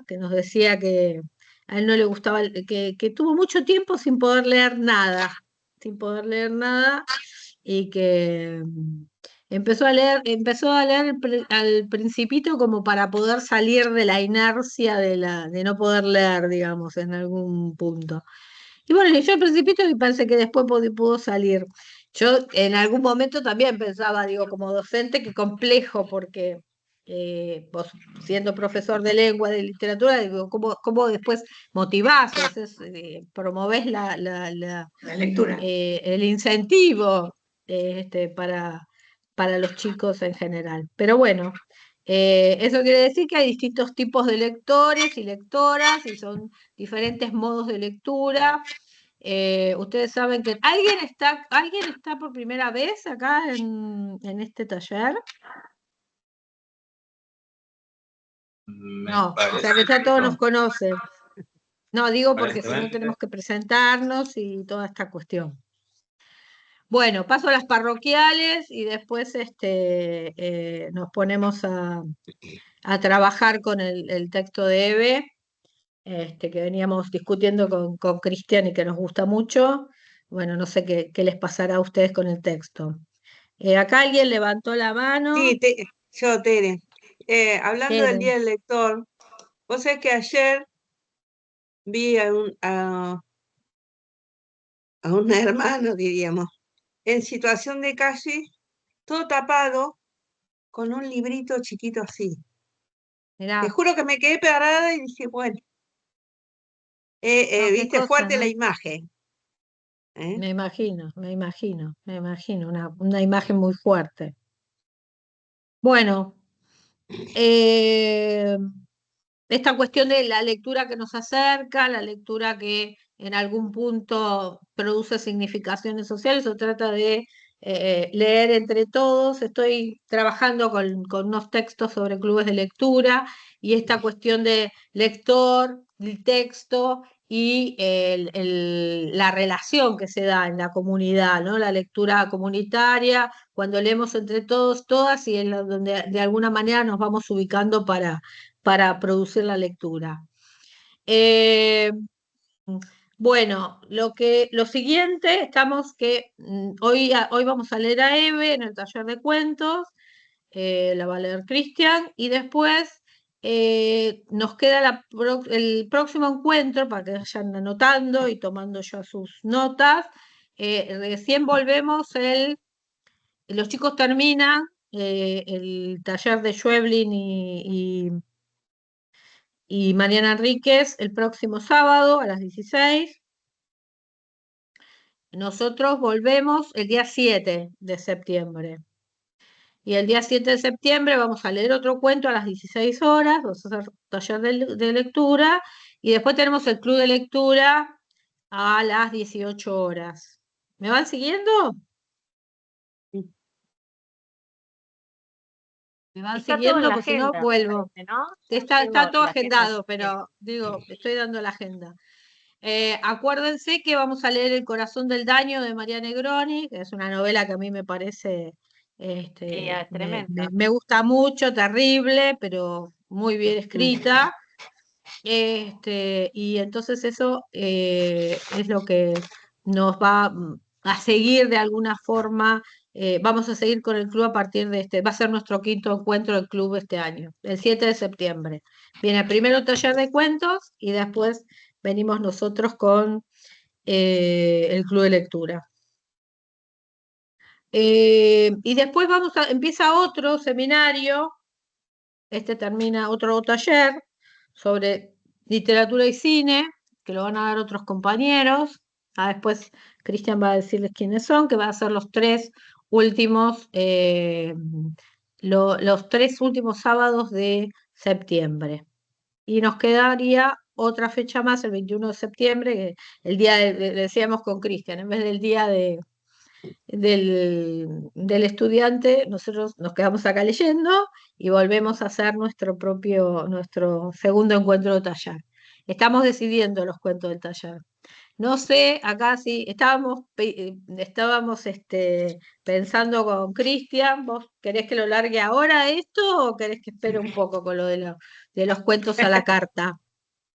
que nos decía que a él no le gustaba, que tuvo mucho tiempo sin poder leer nada, sin poder leer nada, y que empezó a leer al Principito como para poder salir de la inercia de no poder leer, digamos, en algún punto. Y bueno, leyó el Principito y parece que después pudo salir. Yo en algún momento también pensaba, digo, como docente, que complejo, porque vos siendo profesor de lengua, de literatura, digo, ¿cómo después motivás o promovés La lectura. el incentivo para los chicos en general? Pero bueno, eso quiere decir que hay distintos tipos de lectores y lectoras y son diferentes modos de lectura. Ustedes saben que alguien está por primera vez acá en este taller. Me No, o sea que parece ya que todos nos no. conocen. No, digo porque si no Aparentemente. tenemos que presentarnos y toda esta cuestión. Bueno, paso a las parroquiales y después nos ponemos a trabajar con el texto de Eve, que veníamos discutiendo con Cristian y que nos gusta mucho. Bueno, no sé qué les pasará a ustedes con el texto. Acá alguien levantó la mano. Sí, yo, Tere. Hablando del Tere. Día del Lector, vos sabés que ayer vi a un hermano, diríamos, en situación de calle, todo tapado, con un librito chiquito así. Te Mirá, juro que me quedé parada y dije, bueno, no, qué viste cosa, fuerte la ¿no? imagen. ¿Eh? Me imagino, una imagen muy fuerte. Bueno, eh, esta cuestión de la lectura que nos acerca, la lectura que en algún punto produce significaciones sociales o trata de leer entre todos. Estoy trabajando con unos textos sobre clubes de lectura y esta cuestión de lector, el texto y la relación que se da en la comunidad, ¿no? La lectura comunitaria, cuando leemos entre todos, todas, y donde de alguna manera nos vamos ubicando para producir la lectura. Eh, bueno, lo siguiente, estamos que hoy vamos a leer a Eve en el taller de cuentos, la va a leer Cristian, y después nos queda el próximo encuentro para que vayan anotando y tomando ya sus notas. Recién volvemos los chicos terminan el taller de Schweblin y Mariana Enríquez el próximo sábado a las 16. Nosotros volvemos el día 7 de septiembre. Y el día 7 de septiembre vamos a leer otro cuento a las 16 horas, vamos a hacer taller de lectura, y después tenemos el club de lectura a las 18 horas. ¿Me van siguiendo? ¿Me van Está todo en siguiendo? la Pues si no, agenda, me vuelvo. parece, ¿no? Estoy Está viendo todo la agenda, agendado, así que pero digo, estoy dando la agenda. Acuérdense que vamos a leer El corazón del daño de María Negroni, que es una novela que a mí me parece, sí, es me, me- tremenda. me gusta mucho, terrible, pero muy bien escrita. Y entonces eso es lo que nos va a seguir de alguna forma. Vamos a seguir con el club a partir de va a ser nuestro quinto encuentro del club este año, el 7 de septiembre. Viene primero el taller de cuentos y después venimos nosotros con el club de lectura. Y después empieza otro seminario, termina otro taller sobre literatura y cine, que lo van a dar otros compañeros. Después Cristian va a decirles quiénes son, que van a ser los tres últimos sábados de septiembre. Y nos quedaría otra fecha más, el 21 de septiembre, que el día, le decíamos con Cristian, en vez del día del estudiante, nosotros nos quedamos acá leyendo y volvemos a hacer nuestro segundo encuentro de taller. Estamos decidiendo los cuentos del taller. No sé, acá sí, estábamos pensando con Cristian. ¿Vos querés que lo largue ahora esto o querés que espere un poco con lo de los cuentos a la carta?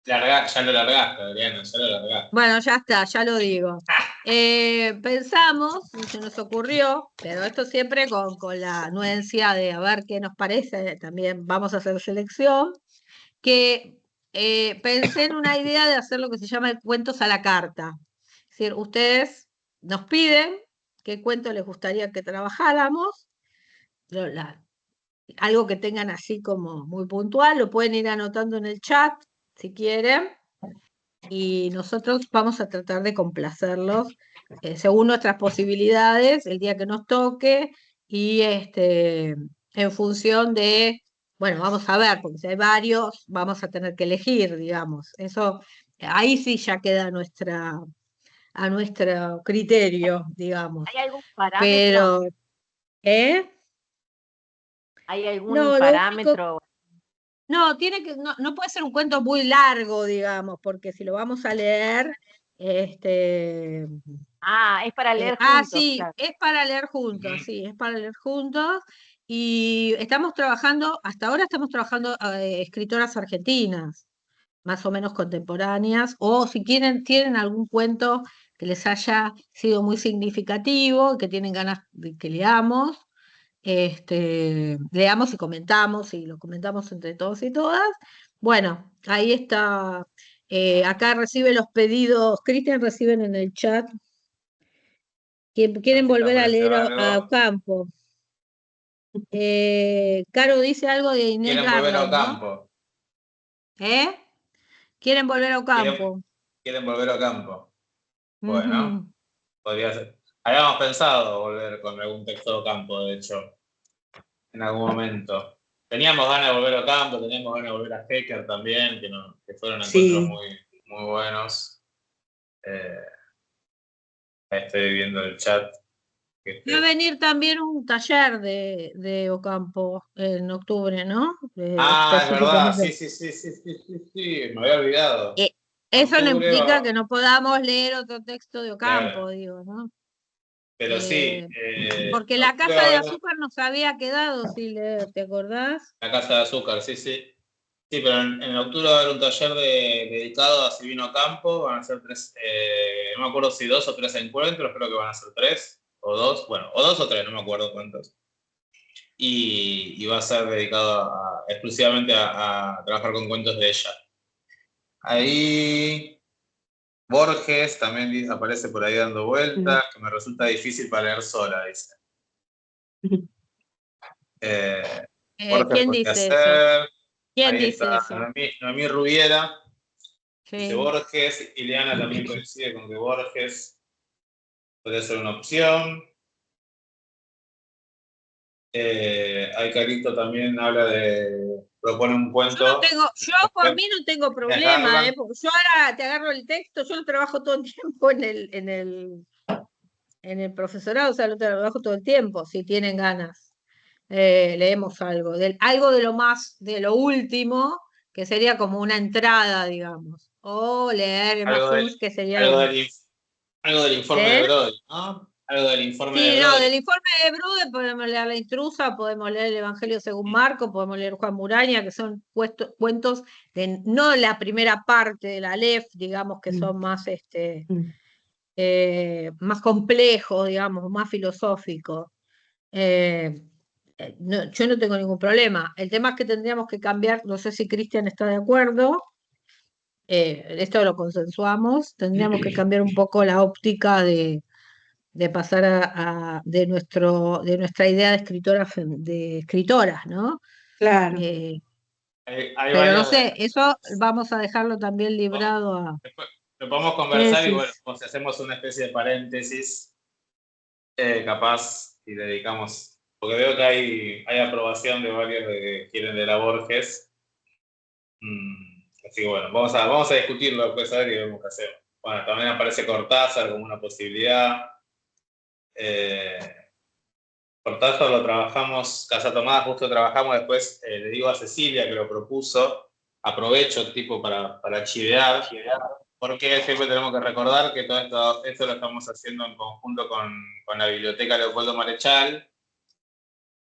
Ya lo largaste, Adriana, ya lo largaste. Bueno, ya está, ya lo digo. Pensamos, y se nos ocurrió, pero esto siempre con la anuencia de a ver qué nos parece, también vamos a hacer selección, que pensé en una idea de hacer lo que se llama cuentos a la carta. Es decir, ustedes nos piden qué cuento les gustaría que trabajáramos, algo que tengan así como muy puntual, lo pueden ir anotando en el chat si quieren, y nosotros vamos a tratar de complacerlos según nuestras posibilidades el día que nos toque y en función de, bueno, vamos a ver, porque si hay varios, vamos a tener que elegir, digamos. Eso, ahí sí ya queda a nuestro criterio, digamos. ¿Hay algún parámetro? Pero, ¿eh? ¿Hay algún No, lo único, parámetro? no, no puede ser un cuento muy largo, digamos, porque si lo vamos a leer, Es para leer juntos, sí, claro. es para leer juntos, sí, es para leer juntos. Y estamos trabajando, hasta ahora estamos trabajando escritoras argentinas, más o menos contemporáneas, o si tienen algún cuento que les haya sido muy significativo, que tienen ganas de que leamos, leamos y comentamos, y lo comentamos entre todos y todas. Bueno, ahí está. Acá recibe los pedidos, Cristian reciben en el chat que quieren Aquí te volver a aparece leer a algo. Ocampo. Caro dice algo de Inés Quieren volver a Garland, ¿no? Ocampo. ¿Eh? Quieren volver a Ocampo. Quieren volver a Ocampo. Bueno, Ujú. podría ser. Habíamos pensado volver con algún texto de Ocampo, de hecho, en algún momento. Teníamos ganas de volver a Ocampo, teníamos ganas de volver a Hecker también, que fueron encuentros Sí, muy, muy buenos. Ahí estoy viendo el chat. Va a venir también un taller de Ocampo en octubre, ¿no? Es verdad, Específicamente. sí, me había olvidado. Eh, En Eso no octubre implica que va, no podamos leer otro texto de Ocampo, claro, digo, ¿no? pero sí, Eh, Porque en La octubre Casa va a de haber Azúcar nos había quedado sin leer, ¿te acordás? la Casa de Azúcar, sí. Sí, pero en octubre va a haber un taller dedicado a Silvino Campo, van a ser 3, no me acuerdo si 2 o 3 encuentros, creo que van a ser 3 o 2, bueno, o 2 o 3, no me acuerdo cuántos. Y va a ser dedicado exclusivamente a trabajar con cuentos de ella. Ahí Borges también aparece por ahí dando vueltas, que me resulta difícil para leer sola, dice. Borges ¿Quién podría dice eso? ser. ¿Quién Ahí dice está eso? Noemí Rubiera, dice Sí. Borges. Ileana también coincide con que Borges podría ser una opción. Carito también propone un cuento. Yo por mí no tengo problema, porque yo ahora te agarro el texto, yo lo trabajo todo el tiempo en el profesorado, o sea, lo trabajo todo el tiempo, si tienen ganas. Leemos algo de lo último, que sería como una entrada, digamos. O leer Algo del, Emakunst, que sería algo del, algo del informe de ¿Eh? Brody, ¿no? Algo del informe de Sí, no, Brody. del informe de Brude podemos leer La Intrusa, podemos leer El Evangelio según Marco, podemos leer Juan Muraña, que son cuentos de no la primera parte de la Aleph, digamos, que son más, más complejos, digamos, más filosóficos. Yo no tengo ningún problema. El tema es que tendríamos que cambiar, no sé si Cristian está de acuerdo, esto lo consensuamos, tendríamos que cambiar un poco la óptica de pasar de nuestra idea de de escritoras, ¿no? claro. Hay Pero no varios. sé, eso vamos a dejarlo también librado a... Después lo podemos ¿Qué conversar y bueno, decís? si hacemos una especie de paréntesis, capaz, y dedicamos, porque veo que hay aprobación de varios que quieren de la Borges. Así que bueno, vamos a discutirlo después a ver y vemos qué hacemos. Bueno, también aparece Cortázar como una posibilidad. Cortázar lo trabajamos, Casa Tomada justo trabajamos, después le digo a Cecilia que lo propuso, aprovecho tipo para chivear, porque siempre tenemos que recordar que todo esto lo estamos haciendo en conjunto con la Biblioteca Leopoldo Marechal.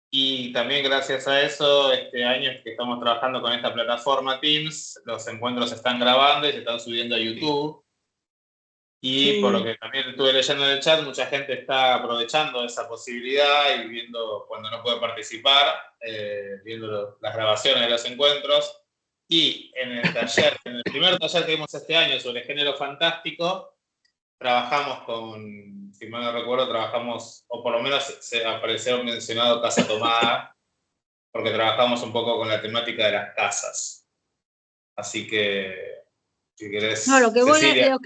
Y también gracias a eso, este año que estamos trabajando con esta plataforma Teams, los encuentros se están grabando y se están subiendo a YouTube. Y Sí. por lo que también estuve leyendo en el chat, mucha gente está aprovechando esa posibilidad y viendo cuando no puede participar, viendo las grabaciones de los encuentros. Y en el taller, en el primer taller que vimos este año sobre género fantástico, trabajamos con, si mal no recuerdo, o por lo menos se apareció mencionado Casa Tomada, porque trabajamos un poco con la temática de las casas. Así que, si querés, No, Cecilia.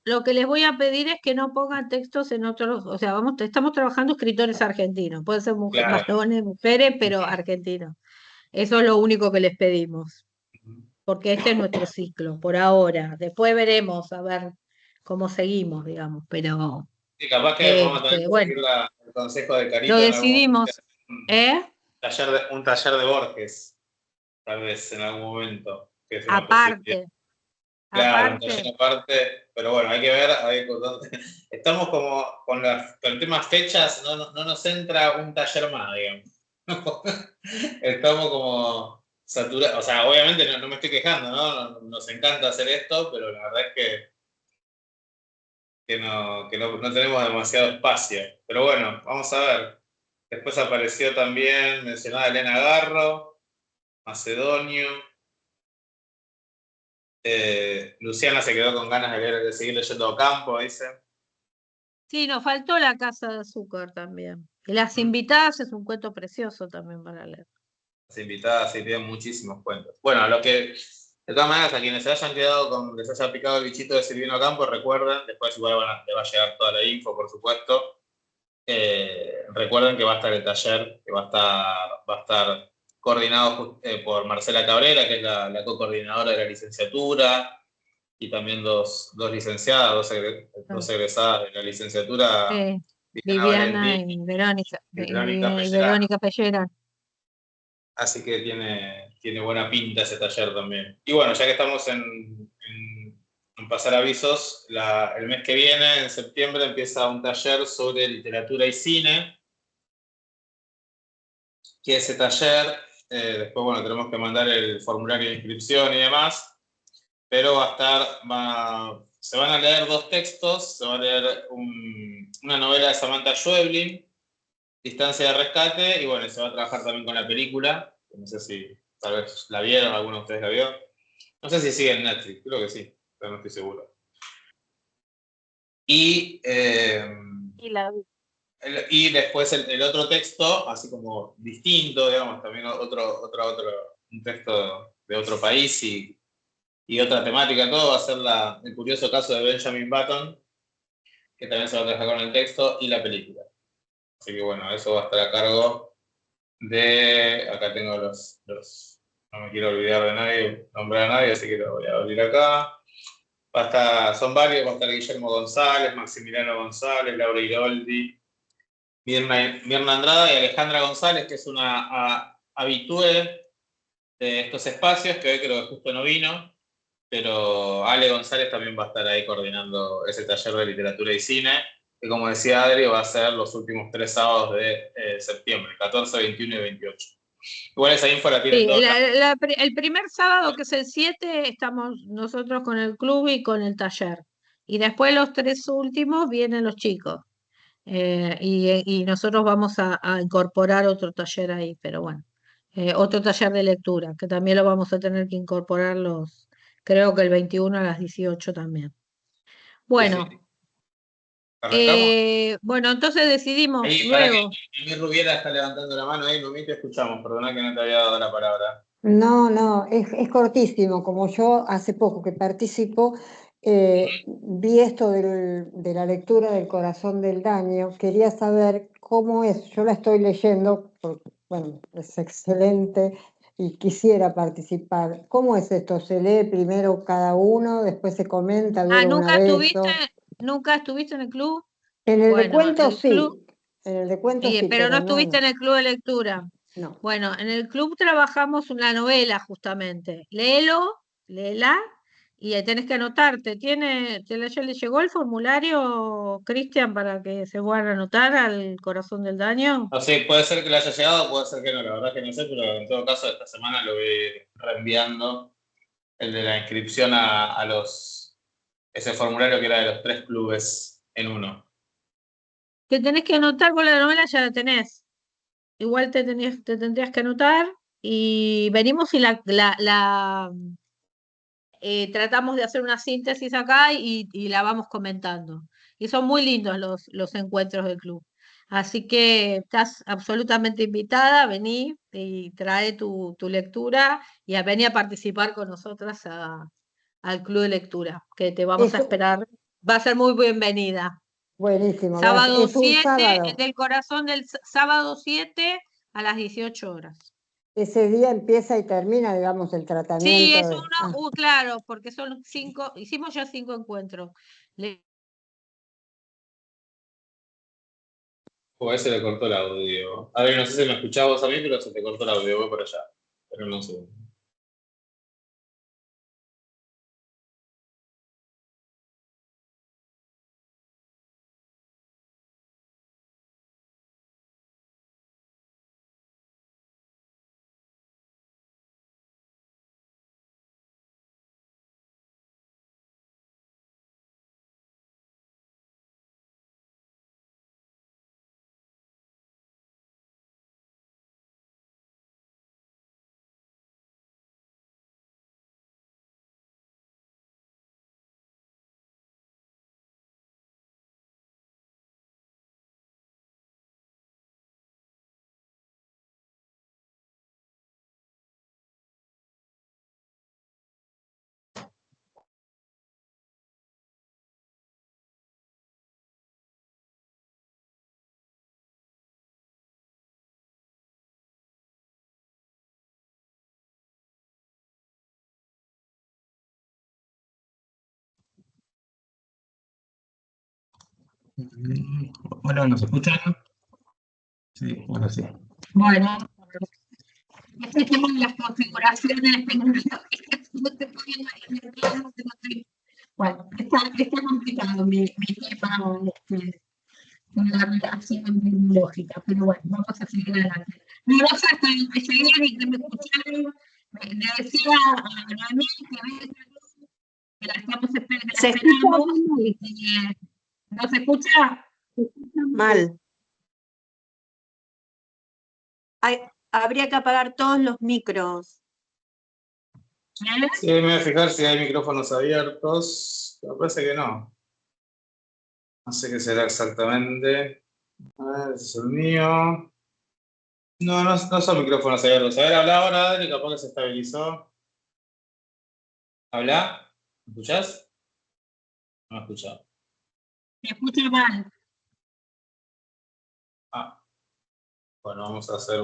lo que les voy a pedir es que no pongan textos en otros, o sea, estamos trabajando escritores argentinos, pueden ser Claro. varones, mujeres, pero argentinos. Eso es lo único que les pedimos, porque este es nuestro ciclo, por ahora. Después veremos, a ver cómo seguimos, digamos, pero Sí, capaz que vamos a tener que bueno, seguir el consejo de Carito lo en algún momento. decidimos, ¿eh? Un taller de Borges, tal vez en algún momento. Que es una posibilidad. Aparte, Claro, un taller aparte, pero bueno, hay que ver. Estamos como con el tema fechas, no nos entra un taller más, digamos. Estamos como saturados, o sea, obviamente no me estoy quejando, ¿no? Nos encanta hacer esto, pero la verdad es que no tenemos demasiado espacio. Pero bueno, vamos a ver. Después apareció también mencionada Elena Garro, Macedonio. Luciana se quedó con ganas de seguir leyendo Ocampo, dice. Sí, nos faltó La Casa de Azúcar también. Y Las Invitadas es un cuento precioso también para leer. Las invitadas sí tienen muchísimos cuentos. Bueno, de todas maneras, a quienes se hayan quedado les haya picado el bichito de Silvino Ocampo, recuerden, después igual le va a llegar toda la info, por supuesto. Recuerden que va a estar el taller, que va a estar coordinado por Marcela Cabrera, que es la co-coordinadora de la licenciatura, y también dos licenciadas, dos egresadas de la licenciatura, Viviana y Verónica Pellera. Así que tiene buena pinta ese taller también. Y bueno, ya que estamos en pasar avisos, el mes que viene, en septiembre, empieza un taller sobre literatura y cine, que ese taller, después bueno, tenemos que mandar el formulario de inscripción y demás, pero se van a leer 2 textos, se va a leer una novela de Samantha Schweblin, Distancia de Rescate, y bueno, se va a trabajar también con la película, no sé si tal vez la vieron, alguno de ustedes la vio. No sé si sigue en Netflix, creo que sí, pero no estoy seguro. Y después el otro texto, así como distinto, digamos, también un texto de otro país y otra temática, todo va a ser el curioso caso de Benjamin Button, que también se va a trabajar con el texto y la película. Así que bueno, eso va a estar a cargo acá tengo no me quiero olvidar de nadie, nombrar a nadie, así que lo voy a abrir acá. Son varios, va a estar Guillermo González, Maximiliano González, Laura Iroldi, Mirna Andrada y Alejandra González, que es una habitué de estos espacios, que hoy creo que justo no vino, pero Ale González también va a estar ahí coordinando ese taller de literatura y cine, que como decía Adri, va a ser los últimos 3 sábados de septiembre, 14, 21 y 28. Igual esa info la tienen todos. El primer sábado, que es el 7, estamos nosotros con el club y con el taller. Y después los 3 últimos vienen los chicos. Y nosotros vamos a incorporar otro taller ahí, pero bueno. Otro taller de lectura, que también lo vamos a tener que incorporar creo que el 21 a las 18 también. Bueno. Sí. Bueno, entonces decidimos ahí, luego. Mi Rubiera está levantando la mano ahí, Numi, te escuchamos, perdona que no te había dado la palabra. No, es cortísimo. Como yo hace poco que participo, vi esto de la lectura del Corazón del Daño. Quería saber cómo es. Yo la estoy leyendo, porque, bueno, es excelente y quisiera participar. ¿Cómo es esto? ¿Se lee primero cada uno, después se comenta, dura una vez? ¿Nunca estuviste en el club? En el de cuentos sí. En el de cuentos sí, pero no estuviste en el club de lectura. No. Bueno, en el club trabajamos una novela justamente. Léela, y ahí tenés que anotarte. ¿Le llegó el formulario, Cristian, para que se puedan anotar al Corazón del Daño? No sé, puede ser que le haya llegado, puede ser que no, la verdad que no sé, pero en todo caso esta semana lo voy reenviando, el de la inscripción a ese formulario que era de los 3 clubes en uno. Te tenés que anotar, vos la novela ya la tenés. Igual te tendrías que anotar y venimos y tratamos de hacer una síntesis acá y la vamos comentando. Y son muy lindos los encuentros del club. Así que estás absolutamente invitada, vení y trae tu lectura y vení a participar con nosotras al club de lectura, que te vamos a Eso, esperar. Va a ser muy bienvenida. buenísimo, gracias. Sábado Es un 7, sábado. del Corazón del sábado 7 a las 18 horas. Ese día empieza y termina, digamos, el Sí, tratamiento. es uno, claro, porque son 5, hicimos ya 5 encuentros. O a ese le cortó el audio. A ver, no sé si me escuchabas a mí, pero se te cortó el audio, voy por allá. Pero no sé. Hola, ¿nos escuchan? Sí, bueno, sí. Bueno, este tema de las configuraciones tecnológicas, no te estoy viendo ahí en el plano, no estoy- Bueno, está complicado mi tema con la relación tecnológica, pero bueno, vamos a seguir adelante. No, no sé, que seguían y que me escucharon, le decía a mí que la estamos esperando y que no se escucha. Mal. Habría que apagar todos los micros. Sí, me voy a fijar si hay micrófonos abiertos. Me parece que no. No sé qué será exactamente. A ver, ese es el mío. No son micrófonos abiertos. A ver, habla ahora, Adri, capaz que se estabilizó. ¿Habla? ¿Me escuchás? No me escucha. Se escucha mal. Ah, bueno, vamos a hacer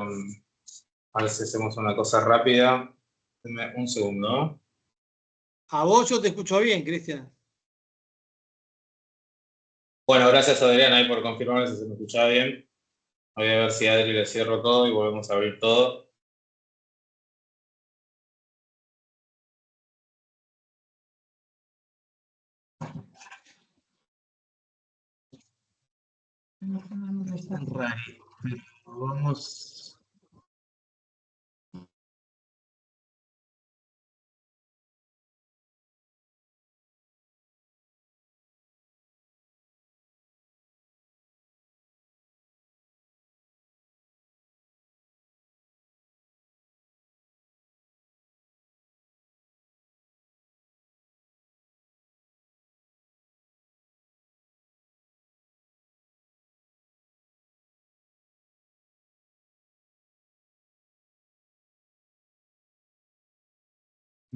a ver si hacemos una cosa rápida. Deme un segundo. A vos yo te escucho bien, Cristian. Bueno, gracias Adrián ahí por confirmar si se me escuchaba bien. Voy a ver si a Adri le cierro todo y volvemos a abrir todo. Es raro, pero vamos.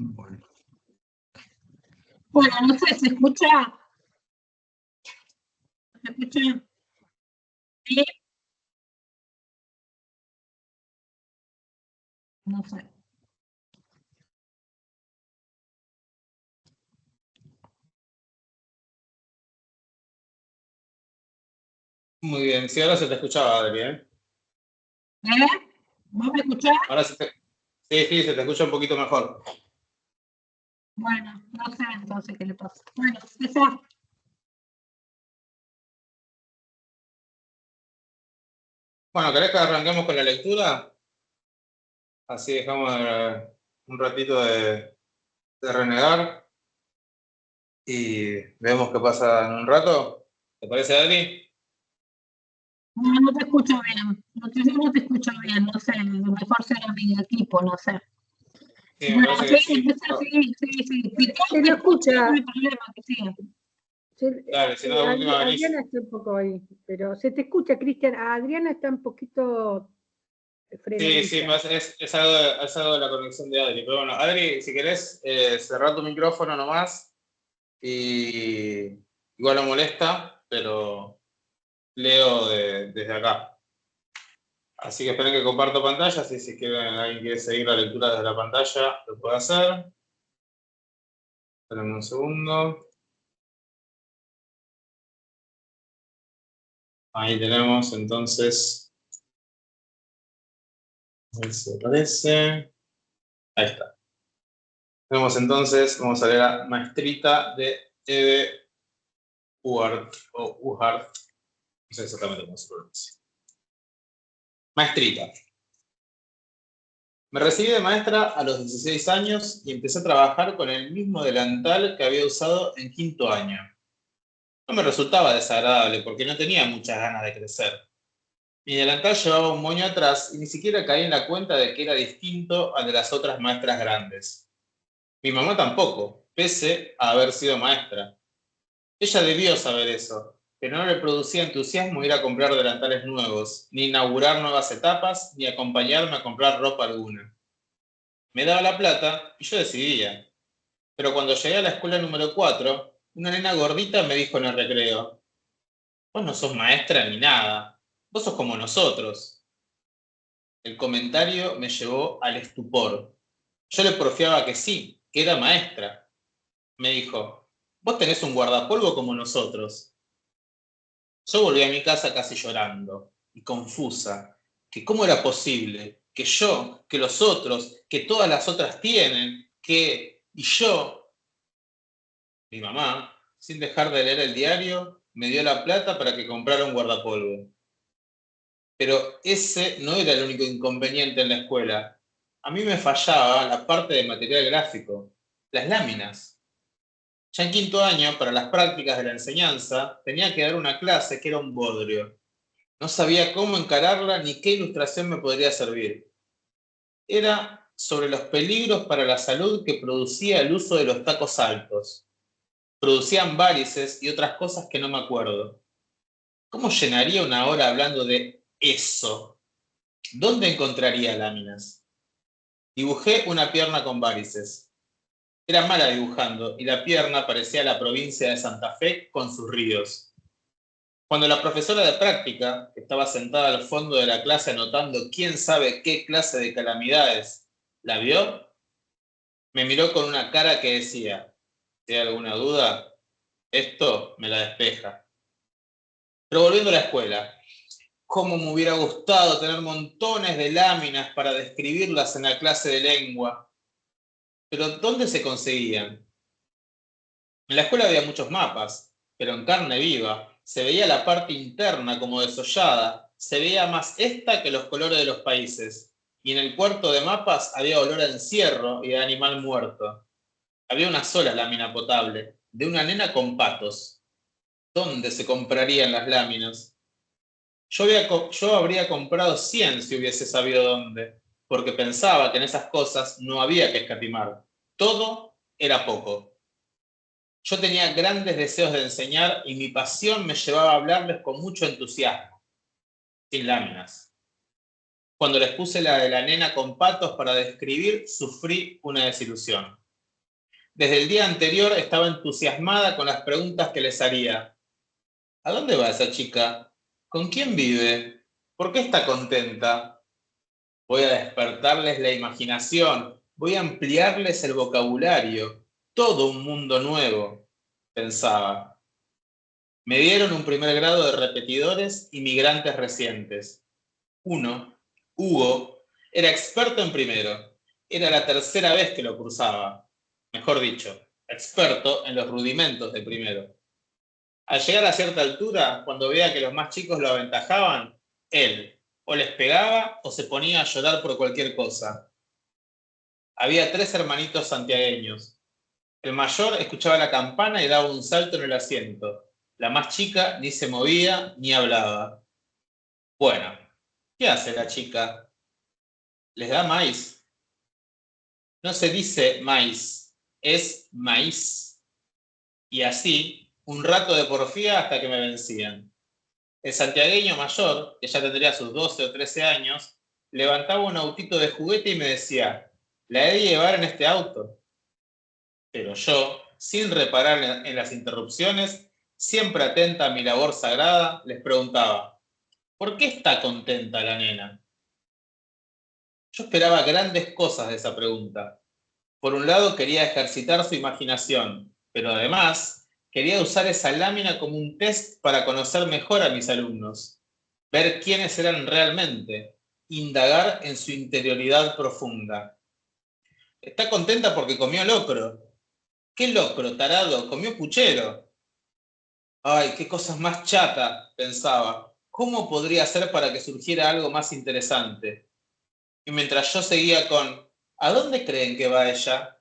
Bueno. Bueno, no sé, ¿se escucha? ¿Se escucha? ¿Sí? No sé. Muy bien, sí, ahora se te escuchaba, Adri, ¿eh? ¿Vos me escuchás? Ahora sí, se te escucha un poquito mejor. Bueno, no sé entonces qué le pasa. Bueno, empezá. Bueno, ¿querés que arranquemos con la lectura? Así dejamos un ratito de renegar y vemos qué pasa en un rato. ¿Te parece, Adri? No te escucho bien. Yo no te escucho bien, no sé. Mejor será mi equipo, no sé. Sí, me Bueno, parece que sí, sí. empezá, sí. Si todos Se me lo escuchan, no escucha. hay problema, que siga. Dale, si no, de última venís. Adriana está un poco ahí, pero se te escucha, Cristian. Adriana está un poquito Sí, frenadita. es algo de la conexión de Adri. Pero bueno, Adri, si querés, cerrar tu micrófono nomás. Y igual no molesta, pero leo desde acá. Así que esperen que comparto pantalla, si alguien quiere seguir la lectura desde la pantalla, lo puede hacer. Esperen un segundo. Ahí tenemos entonces. A ver si aparece. Ahí está. Tenemos entonces, vamos a leer a Maestrita de Eve Uhart, o Uhart. No sé exactamente cómo se pronuncia. Maestrita. Me recibí de maestra a los 16 años y empecé a trabajar con el mismo delantal que había usado en quinto año. No me resultaba desagradable porque no tenía muchas ganas de crecer. Mi delantal llevaba un moño atrás y ni siquiera caí en la cuenta de que era distinto al de las otras maestras grandes. Mi mamá tampoco, pese a haber sido maestra. Ella debió saber eso, pero no le producía entusiasmo ir a comprar delantales nuevos, ni inaugurar nuevas etapas, ni acompañarme a comprar ropa alguna. Me daba la plata y yo decidía. Pero cuando llegué a la escuela número 4, una nena gordita me dijo en el recreo: vos no sos maestra ni nada, vos sos como nosotros. El comentario me llevó al estupor. Yo le porfiaba que sí, que era maestra. Me dijo: vos tenés un guardapolvo como nosotros. Yo volví a mi casa casi llorando y confusa, que cómo era posible, que yo, que los otros, que todas las otras tienen, y yo. Mi mamá, sin dejar de leer el diario, me dio la plata para que comprara un guardapolvo. Pero ese no era el único inconveniente en la escuela. A mí me fallaba la parte de material gráfico, las láminas. Ya en quinto año, para las prácticas de la enseñanza, tenía que dar una clase que era un bodrio. No sabía cómo encararla ni qué ilustración me podría servir. Era sobre los peligros para la salud que producía el uso de los tacos altos. Producían varices y otras cosas que no me acuerdo. ¿Cómo llenaría una hora hablando de eso? ¿Dónde encontraría láminas? Dibujé una pierna con varices. Era mala dibujando y la pierna parecía la provincia de Santa Fe con sus ríos. Cuando la profesora de práctica, que estaba sentada al fondo de la clase anotando quién sabe qué clase de calamidades, la vio, me miró con una cara que decía: si hay alguna duda, esto me la despeja. Pero volviendo a la escuela, cómo me hubiera gustado tener montones de láminas para describirlas en la clase de lengua. Pero ¿dónde se conseguían? En la escuela había muchos mapas, pero en carne viva. Se veía la parte interna como desollada. Se veía más esta que los colores de los países. Y en el cuarto de mapas había olor a encierro y de animal muerto. Había una sola lámina potable, de una nena con patos. ¿Dónde se comprarían las láminas? Yo habría comprado 100 si hubiese sabido dónde, porque pensaba que en esas cosas no había que escatimar. Todo era poco. Yo tenía grandes deseos de enseñar y mi pasión me llevaba a hablarles con mucho entusiasmo, sin láminas. Cuando les puse la de la nena con patos para describir, sufrí una desilusión. Desde el día anterior estaba entusiasmada con las preguntas que les haría. ¿A dónde va esa chica? ¿Con quién vive? ¿Por qué está contenta? Voy a despertarles la imaginación, voy a ampliarles el vocabulario, todo un mundo nuevo, pensaba. Me dieron un primer grado de repetidores y migrantes recientes. Uno, Hugo, era experto en primero. Era la tercera vez que lo cursaba. mejor dicho, experto en los rudimentos de primero. Al llegar a cierta altura, cuando veía que los más chicos lo aventajaban, él o les pegaba o se ponía a llorar por cualquier cosa. Había 3 hermanitos santiagueños. El mayor escuchaba la campana y daba un salto en el asiento. La más chica ni se movía ni hablaba. Bueno, ¿qué hace la chica? ¿Les da maíz? No se dice maíz, es maíz. Y así, un rato de porfía hasta que me vencían. El santiagueño mayor, que ya tendría sus 12 o 13 años, levantaba un autito de juguete y me decía, ¿la he de llevar en este auto? Pero yo, sin reparar en las interrupciones, siempre atenta a mi labor sagrada, les preguntaba, ¿por qué está contenta la nena? Yo esperaba grandes cosas de esa pregunta. Por un lado quería ejercitar su imaginación, pero además quería usar esa lámina como un test para conocer mejor a mis alumnos, ver quiénes eran realmente, indagar en su interioridad profunda. Está contenta porque comió locro. ¿Qué locro, tarado? Comió puchero. Ay, qué cosas más chata, pensaba. ¿Cómo podría ser para que surgiera algo más interesante? Y mientras yo seguía con, ¿a dónde creen que va ella?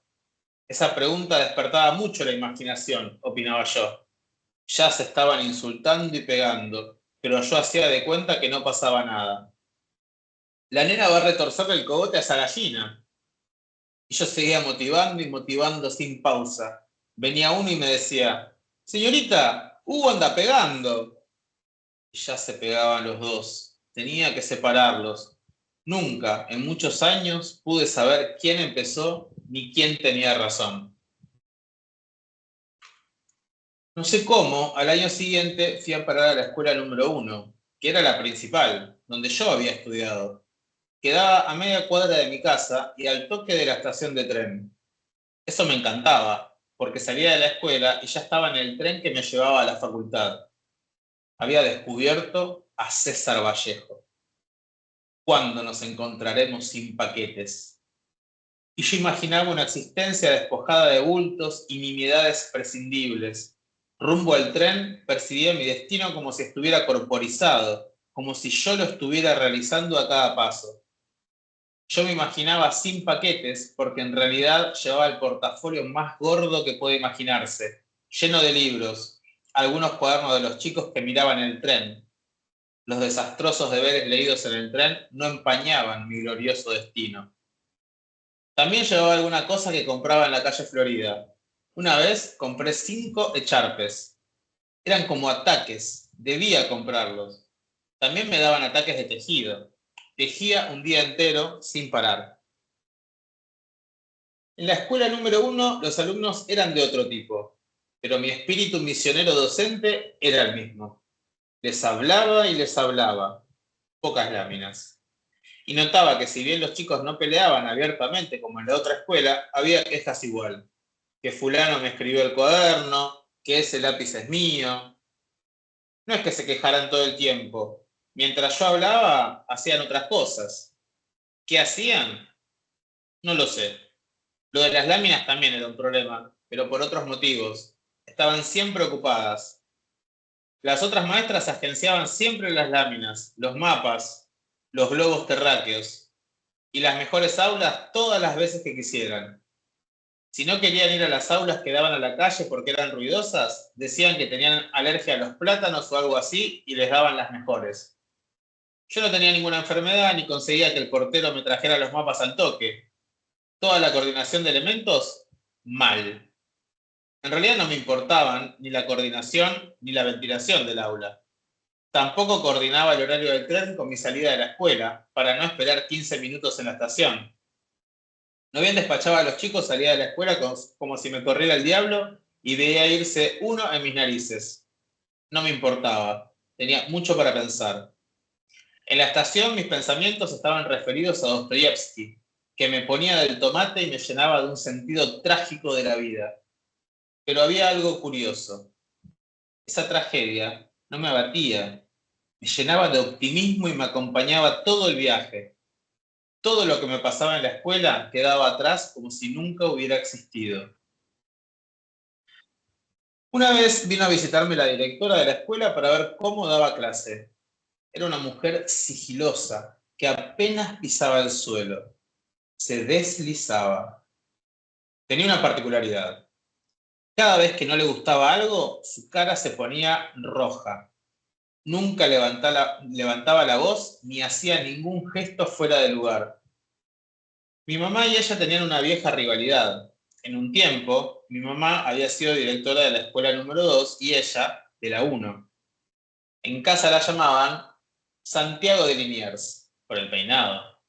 Esa pregunta despertaba mucho la imaginación, opinaba yo. Ya se estaban insultando y pegando, pero yo hacía de cuenta que no pasaba nada. La nena va a retorcerle el cogote a esa gallina. Y yo seguía motivando y motivando sin pausa. Venía uno y me decía, señorita, Hugo anda pegando. Y ya se pegaban los dos. Tenía que separarlos. Nunca, en muchos años, pude saber quién empezó ni quién tenía razón. No sé cómo, al año siguiente fui a parar a la escuela número 1, que era la principal, donde yo había estudiado. Quedaba a media cuadra de mi casa y al toque de la estación de tren. Eso me encantaba, porque salía de la escuela y ya estaba en el tren que me llevaba a la facultad. Había descubierto a César Vallejo. ¿Cuándo nos encontraremos sin paquetes? Y yo imaginaba una existencia despojada de bultos y nimiedades prescindibles. Rumbo al tren, percibía mi destino como si estuviera corporizado, como si yo lo estuviera realizando a cada paso. Yo me imaginaba sin paquetes porque en realidad llevaba el portafolio más gordo que puede imaginarse, lleno de libros, algunos cuadernos de los chicos que miraban el tren. Los desastrosos deberes leídos en el tren no empañaban mi glorioso destino. También llevaba alguna cosa que compraba en la calle Florida. Una vez compré 5 echarpes. Eran como ataques, debía comprarlos. También me daban ataques de tejido. Tejía un día entero sin parar. En la escuela número 1 los alumnos eran de otro tipo, pero mi espíritu misionero docente era el mismo. Les hablaba y les hablaba. Pocas láminas. Y notaba que si bien los chicos no peleaban abiertamente como en la otra escuela, había quejas igual. Que fulano me escribió el cuaderno, que ese lápiz es mío. No es que se quejaran todo el tiempo. Mientras yo hablaba, hacían otras cosas. ¿Qué hacían? No lo sé. Lo de las láminas también era un problema, pero por otros motivos. Estaban siempre ocupadas. Las otras maestras agenciaban siempre las láminas, los mapas, los globos terráqueos, y las mejores aulas todas las veces que quisieran. Si no querían ir a las aulas que daban a la calle porque eran ruidosas, decían que tenían alergia a los plátanos o algo así y les daban las mejores. Yo no tenía ninguna enfermedad ni conseguía que el portero me trajera los mapas al toque. Toda la coordinación de elementos, mal. En realidad no me importaban ni la coordinación ni la ventilación del aula. Tampoco coordinaba el horario del tren con mi salida de la escuela, para no esperar 15 minutos en la estación. No bien despachaba a los chicos, salía de la escuela como si me corriera el diablo y veía irse uno en mis narices. No me importaba, tenía mucho para pensar. En la estación mis pensamientos estaban referidos a Dostoyevsky, que me ponía del tomate y me llenaba de un sentido trágico de la vida. Pero había algo curioso. Esa tragedia no me abatía, me llenaba de optimismo y me acompañaba todo el viaje. Todo lo que me pasaba en la escuela quedaba atrás como si nunca hubiera existido. Una vez vino a visitarme la directora de la escuela para ver cómo daba clase. Era una mujer sigilosa que apenas pisaba el suelo. Se deslizaba. Tenía una particularidad. Cada vez que no le gustaba algo, su cara se ponía roja. Nunca levantaba la voz ni hacía ningún gesto fuera de lugar. Mi mamá y ella tenían una vieja rivalidad. En un tiempo, mi mamá había sido directora de la escuela número 2 y ella de la 1. En casa la llamaban Santiago de Liniers, por el peinado.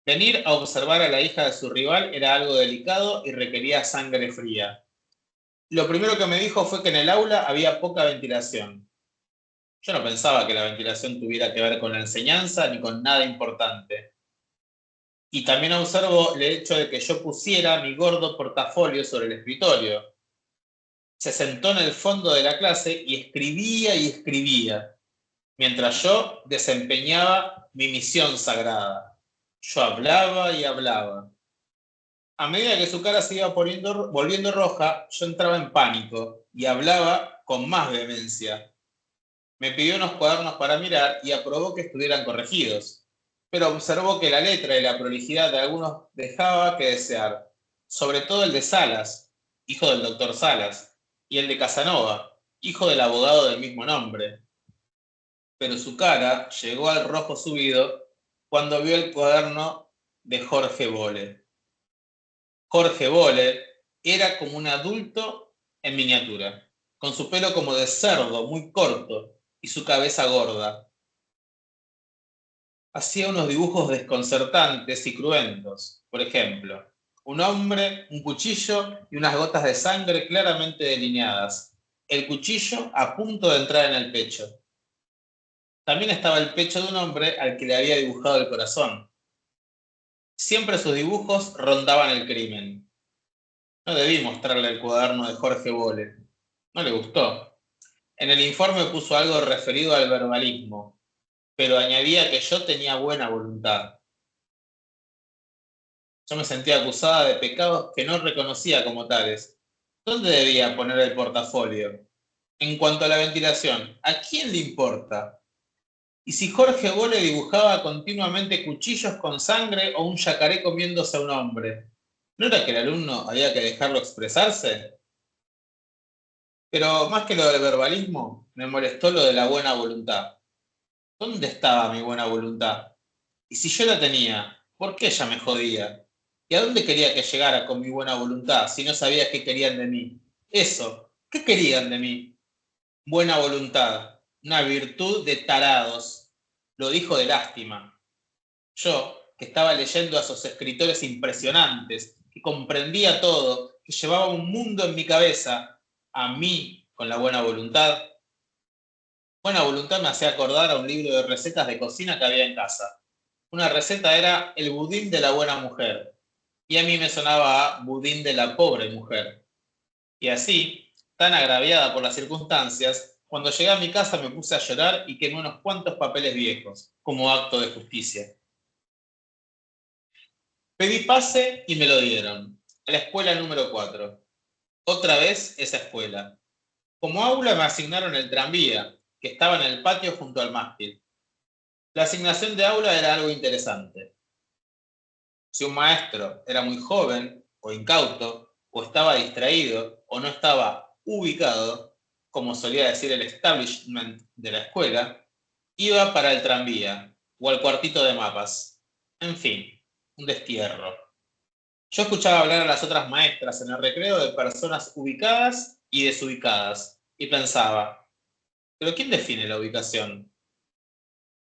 Venir a observar a la hija de su rival era algo delicado y requería sangre fría. Lo primero que me dijo fue que en el aula había poca ventilación. Yo no pensaba que la ventilación tuviera que ver con la enseñanza ni con nada importante. Y también observó el hecho de que yo pusiera mi gordo portafolio sobre el escritorio. Se sentó en el fondo de la clase y escribía, mientras yo desempeñaba mi misión sagrada. Yo hablaba y hablaba. A medida que su cara se iba volviendo roja, yo entraba en pánico y hablaba con más vehemencia. Me pidió unos cuadernos para mirar y aprobó que estuvieran corregidos, pero observó que la letra y la prolijidad de algunos dejaba que desear, sobre todo el de Salas, hijo del doctor Salas, y el de Casanova, hijo del abogado del mismo nombre. Pero su cara llegó al rojo subido cuando vio el cuaderno de Jorge Bolle. Jorge Bolle era como un adulto en miniatura, con su pelo como de cerdo, muy corto, y su cabeza gorda. Hacía unos dibujos desconcertantes y cruentos. Por ejemplo, un hombre, un cuchillo y unas gotas de sangre claramente delineadas. El cuchillo a punto de entrar en el pecho. También estaba el pecho de un hombre al que le había dibujado el corazón. Siempre sus dibujos rondaban el crimen. No debí mostrarle el cuaderno de Jorge Bolle. No le gustó. En el informe puso algo referido al verbalismo, pero añadía que yo tenía buena voluntad. Yo me sentía acusada de pecados que no reconocía como tales. ¿Dónde debía poner el portafolio? En cuanto a la ventilación, ¿a quién le importa? ¿Y si Jorge Bolle dibujaba continuamente cuchillos con sangre o un yacaré comiéndose a un hombre? ¿No era que el alumno había que dejarlo expresarse? Pero más que lo del verbalismo, me molestó lo de la buena voluntad. ¿Dónde estaba mi buena voluntad? Y si yo la tenía, ¿por qué ella me jodía? ¿Y a dónde quería que llegara con mi buena voluntad si no sabía qué querían de mí? Eso, ¿qué querían de mí? Buena voluntad, una virtud de tarados. Lo dijo de lástima. Yo, que estaba leyendo a esos escritores impresionantes, que comprendía todo, que llevaba un mundo en mi cabeza, a mí, con la buena voluntad. Buena voluntad me hacía acordar a un libro de recetas de cocina que había en casa. Una receta era el budín de la buena mujer, y a mí me sonaba a budín de la pobre mujer. Y así, tan agraviada por las circunstancias, cuando llegué a mi casa me puse a llorar y quemé unos cuantos papeles viejos, como acto de justicia. Pedí pase y me lo dieron, a la escuela número 4. Otra vez esa escuela. Como aula me asignaron el tranvía, que estaba en el patio junto al mástil. La asignación de aula era algo interesante. Si un maestro era muy joven, o incauto, o estaba distraído, o no estaba ubicado, como solía decir el establishment de la escuela, iba para el tranvía, o al cuartito de mapas. En fin, un destierro. Yo escuchaba hablar a las otras maestras en el recreo de personas ubicadas y desubicadas, y pensaba, ¿pero quién define la ubicación?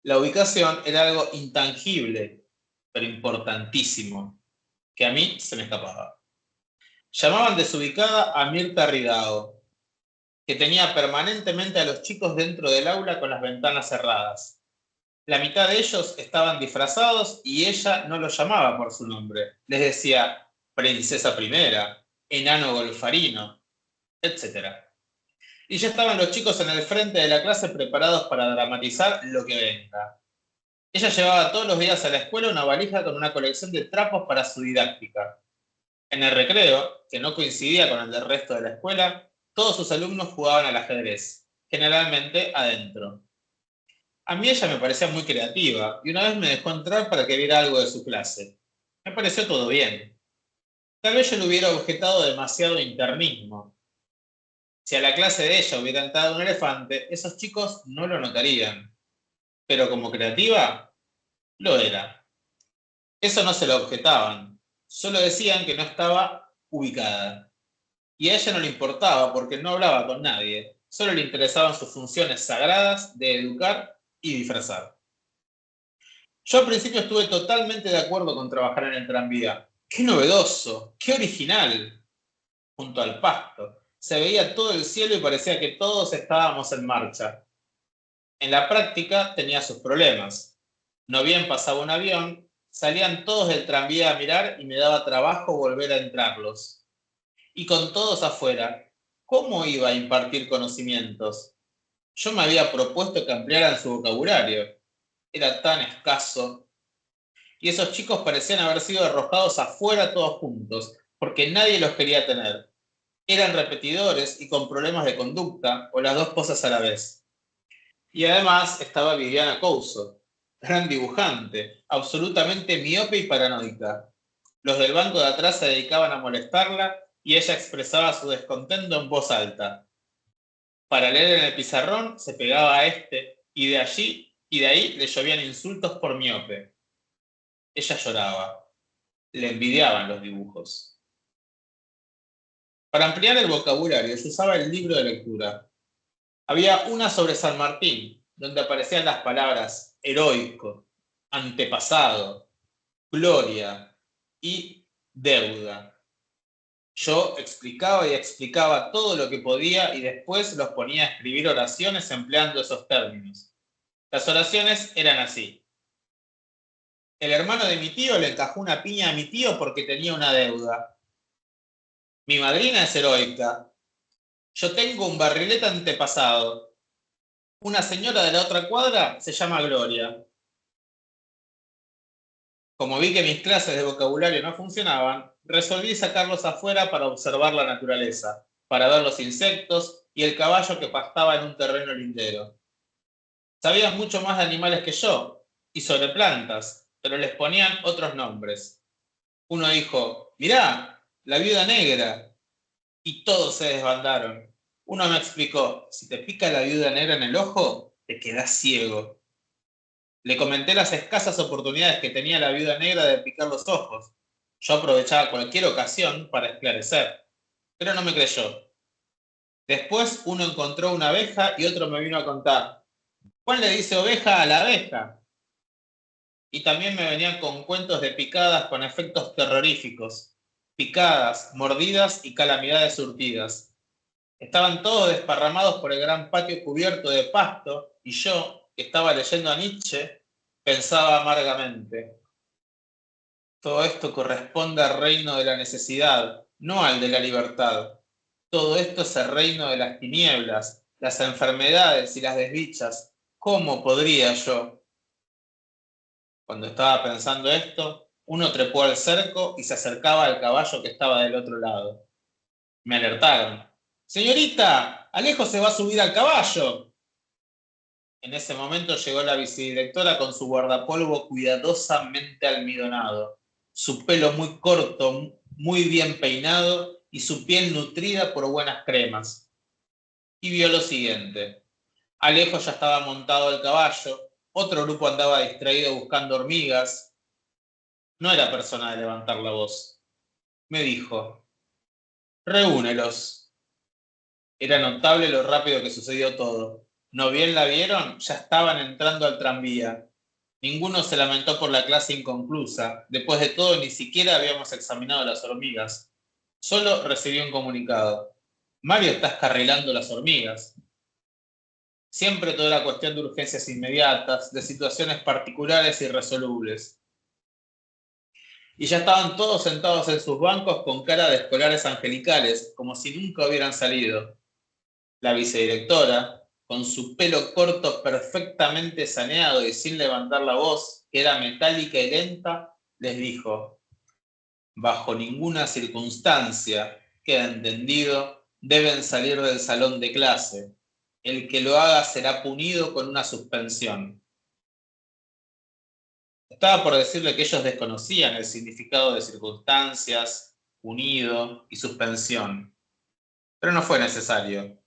La ubicación era algo intangible, pero importantísimo, que a mí se me escapaba. Llamaban desubicada a Mirta Ridao, que tenía permanentemente a los chicos dentro del aula con las ventanas cerradas. La mitad de ellos estaban disfrazados y ella no los llamaba por su nombre. Les decía princesa primera, enano golfarino, etc. Y ya estaban los chicos en el frente de la clase preparados para dramatizar lo que venga. Ella llevaba todos los días a la escuela una valija con una colección de trapos para su didáctica. En el recreo, que no coincidía con el del resto de la escuela, todos sus alumnos jugaban al ajedrez, generalmente adentro. A mí ella me parecía muy creativa y una vez me dejó entrar para que viera algo de su clase. Me pareció todo bien. Tal vez yo le hubiera objetado demasiado internismo. Si a la clase de ella hubiera entrado un elefante, esos chicos no lo notarían. Pero como creativa, lo era. Eso no se lo objetaban, solo decían que no estaba ubicada. Y a ella no le importaba porque no hablaba con nadie, solo le interesaban sus funciones sagradas de educar y disfrazar. Yo al principio estuve totalmente de acuerdo con trabajar en el tranvía. ¡Qué novedoso! ¡Qué original! Junto al pasto. Se veía todo el cielo y parecía que todos estábamos en marcha. En la práctica tenía sus problemas. No bien pasaba un avión, salían todos del tranvía a mirar y me daba trabajo volver a entrarlos. Y con todos afuera, ¿cómo iba a impartir conocimientos? Yo me había propuesto que ampliaran su vocabulario. Era tan escaso. Y esos chicos parecían haber sido arrojados afuera todos juntos, porque nadie los quería tener. Eran repetidores y con problemas de conducta, o las dos cosas a la vez. Y además estaba Viviana Couso, gran dibujante, absolutamente miope y paranoica. Los del banco de atrás se dedicaban a molestarla y ella expresaba su descontento en voz alta. Para leer en el pizarrón se pegaba a este y de ahí le llovían insultos por miope. Ella lloraba. Le envidiaban los dibujos. Para ampliar el vocabulario se usaba el libro de lectura. Había una sobre San Martín, donde aparecían las palabras heroico, antepasado, gloria y deuda. Yo explicaba y explicaba todo lo que podía y después los ponía a escribir oraciones empleando esos términos. Las oraciones eran así. El hermano de mi tío le encajó una piña a mi tío porque tenía una deuda. Mi madrina es heroica. Yo tengo un barrilete antepasado. Una señora de la otra cuadra se llama Gloria. Como vi que mis clases de vocabulario no funcionaban, resolví sacarlos afuera para observar la naturaleza, para ver los insectos y el caballo que pastaba en un terreno lindero. Sabían mucho más de animales que yo, y sobre plantas, pero les ponían otros nombres. Uno dijo, mirá, la viuda negra, y todos se desbandaron. Uno me explicó, si te pica la viuda negra en el ojo, te quedás ciego. Le comenté las escasas oportunidades que tenía la viuda negra de picar los ojos. Yo aprovechaba cualquier ocasión para esclarecer, pero no me creyó. Después uno encontró una abeja y otro me vino a contar. ¿Cuál le dice oveja a la abeja? Y también me venían con cuentos de picadas con efectos terroríficos. Picadas, mordidas y calamidades surtidas. Estaban todos desparramados por el gran patio cubierto de pasto y yo, que estaba leyendo a Nietzsche, pensaba amargamente. Todo esto corresponde al reino de la necesidad, no al de la libertad. Todo esto es el reino de las tinieblas, las enfermedades y las desdichas. ¿Cómo podría yo? Cuando estaba pensando esto, uno trepó al cerco y se acercaba al caballo que estaba del otro lado. Me alertaron. ¡Señorita! ¡Alejo se va a subir al caballo! En ese momento llegó la vicedirectora con su guardapolvo cuidadosamente almidonado, su pelo muy corto, muy bien peinado y su piel nutrida por buenas cremas. Y vio lo siguiente. Alejo ya estaba montado al caballo, otro grupo andaba distraído buscando hormigas. No era persona de levantar la voz. Me dijo, reúnelos. Era notable lo rápido que sucedió todo. ¿No bien la vieron? Ya estaban entrando al tranvía. Ninguno se lamentó por la clase inconclusa. Después de todo, ni siquiera habíamos examinado las hormigas. Solo recibí un comunicado. Mario está escarrilando las hormigas. Siempre toda la cuestión de urgencias inmediatas, de situaciones particulares irresolubles. Y ya estaban todos sentados en sus bancos con cara de escolares angelicales, como si nunca hubieran salido. La vicedirectora, con su pelo corto perfectamente saneado y sin levantar la voz, que era metálica y lenta, les dijo: bajo ninguna circunstancia, queda entendido, deben salir del salón de clase. El que lo haga será punido con una suspensión. Estaba por decirle que ellos desconocían el significado de circunstancias, punido y suspensión. Pero no fue necesario.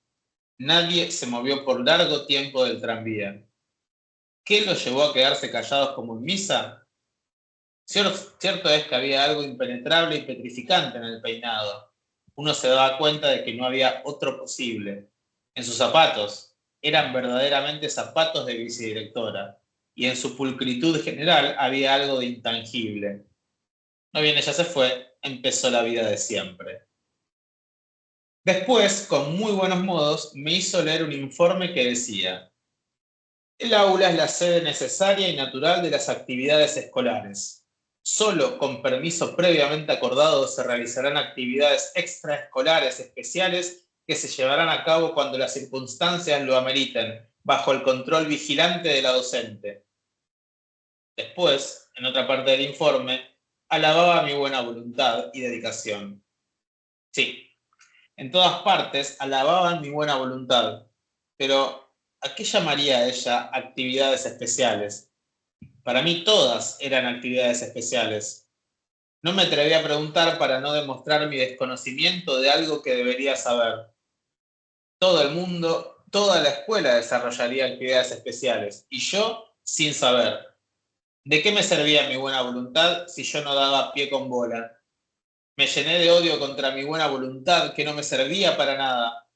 Nadie se movió por largo tiempo del tranvía. ¿Qué los llevó a quedarse callados como en misa? Cierto es que había algo impenetrable y petrificante en el peinado. Uno se daba cuenta de que no había otro posible. En sus zapatos, eran verdaderamente zapatos de vicedirectora, y en su pulcritud general había algo de intangible. No bien ella se fue, empezó la vida de siempre. Después, con muy buenos modos, me hizo leer un informe que decía: el aula es la sede necesaria y natural de las actividades escolares. Solo con permiso previamente acordado se realizarán actividades extraescolares especiales que se llevarán a cabo cuando las circunstancias lo ameriten, bajo el control vigilante de la docente. Después, en otra parte del informe, alababa mi buena voluntad y dedicación. Sí, en todas partes alababan mi buena voluntad, pero ¿a qué llamaría ella actividades especiales? Para mí todas eran actividades especiales. No me atreví a preguntar para no demostrar mi desconocimiento de algo que debería saber. Todo el mundo, toda la escuela desarrollaría actividades especiales, y yo sin saber. ¿De qué me servía mi buena voluntad si yo no daba pie con bola? Me llené de odio contra mi buena voluntad que no me servía para nada.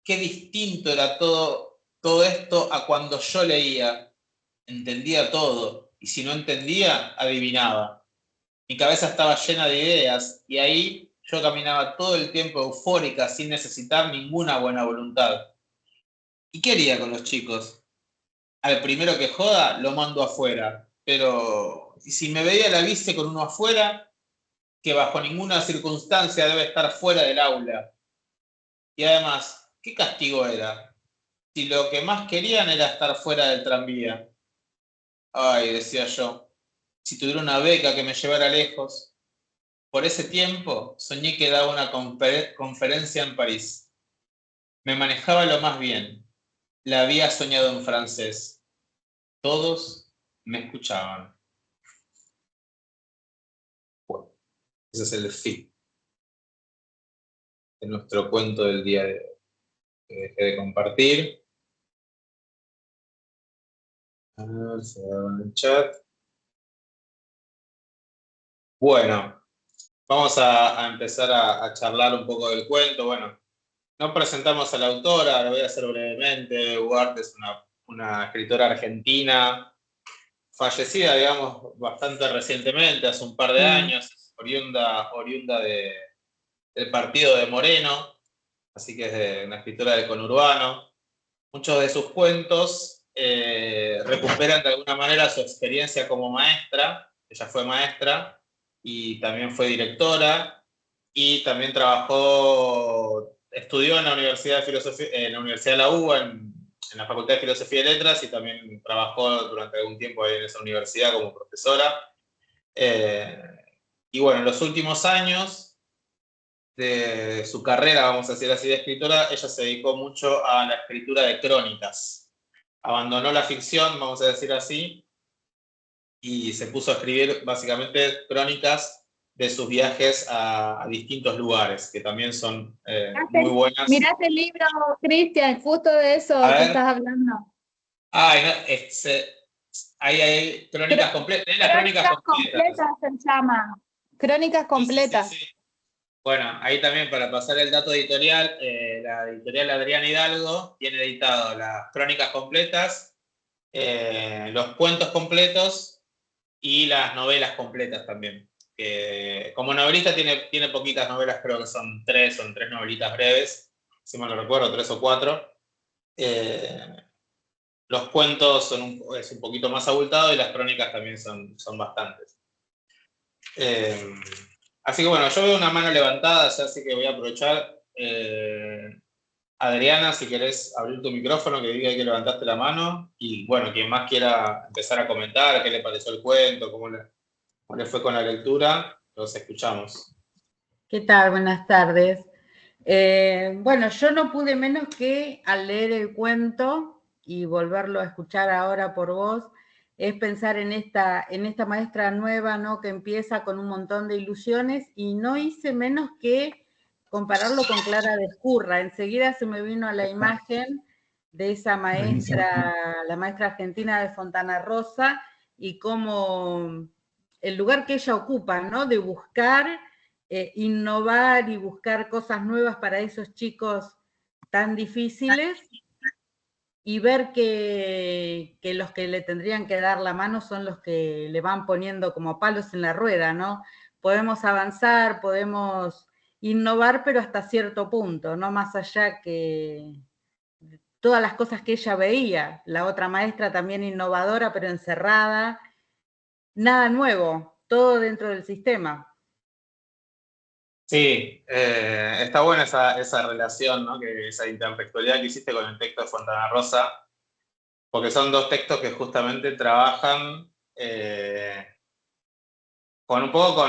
Qué distinto era todo esto a cuando yo leía. Entendía todo, y si no entendía, adivinaba. Mi cabeza estaba llena de ideas, y ahí yo caminaba todo el tiempo eufórica sin necesitar ninguna buena voluntad. ¿Y qué haría con los chicos? Al primero que joda, lo mando afuera. Pero, ¿y si me veía la vice con uno afuera, que bajo ninguna circunstancia debe estar fuera del aula? Y además, ¿qué castigo era? Si lo que más querían era estar fuera del tranvía. Ay, decía yo, si tuviera una beca que me llevara lejos. Por ese tiempo soñé que daba una conferencia en París. Me manejaba lo más bien. La había soñado en francés. Todos me escuchaban. Bueno, ese es el fin de nuestro cuento del día de hoy, que dejé de compartir. A ver, se va en el chat. Bueno, vamos a empezar a charlar un poco del cuento. Bueno, no presentamos a la autora, lo voy a hacer brevemente. Ugarte es una escritora argentina, fallecida, digamos, bastante recientemente, hace un par de años, oriunda del partido de Moreno, así que es una escritora del conurbano. Muchos de sus cuentos recuperan de alguna manera su experiencia como maestra. Ella fue maestra y también fue directora, y también estudió en la Universidad de Filosofía, en la Universidad de la UBA, en la Facultad de Filosofía y Letras, y también trabajó durante algún tiempo ahí en esa universidad como profesora. Y bueno, en los últimos años de su carrera, vamos a decir así, de escritora, ella se dedicó mucho a la escritura de crónicas. Abandonó la ficción, vamos a decir así, y se puso a escribir básicamente crónicas de sus viajes a distintos lugares, que también son muy buenas. Mirá este libro, Cristian, justo de eso A que ver. estás hablando. Ay, no, ahí hay crónicas completas. Las crónicas completas se llama. Crónicas completas. Sí. Bueno, ahí también para pasar el dato editorial, la editorial Adrián Hidalgo tiene editado las crónicas completas, los cuentos completos y las novelas completas también. Como novelista tiene poquitas novelas, creo que son tres novelitas breves, si mal no recuerdo, 3 o 4. Los cuentos es un poquito más abultado, y las crónicas también son bastantes. Así que bueno, yo veo una mano levantada, ya así que voy a aprovechar. Adriana, si querés abrir tu micrófono, que diga que levantaste la mano. Y bueno, quien más quiera empezar a comentar, qué le pareció el cuento, cómo le fue con la lectura, los escuchamos. ¿Qué tal? Buenas tardes. Bueno, yo no pude menos que al leer el cuento y volverlo a escuchar ahora por vos, es pensar en esta maestra nueva, ¿no? Que empieza con un montón de ilusiones, y no hice menos que compararlo con Clara de Escurra. Enseguida se me vino a la imagen de esa maestra, la maestra argentina de Fontana Rosa, y cómo el lugar que ella ocupa, ¿no? De buscar innovar y buscar cosas nuevas para esos chicos tan difíciles, y ver que los que le tendrían que dar la mano son los que le van poniendo como palos en la rueda, ¿no? Podemos avanzar, podemos innovar, pero hasta cierto punto, no más allá que todas las cosas que ella veía. La otra maestra también innovadora, pero encerrada. Nada nuevo, todo dentro del sistema. Sí, está buena esa relación, ¿no? Esa intertextualidad que hiciste con el texto de Fontana Rosa, porque son dos textos que justamente trabajan con un poco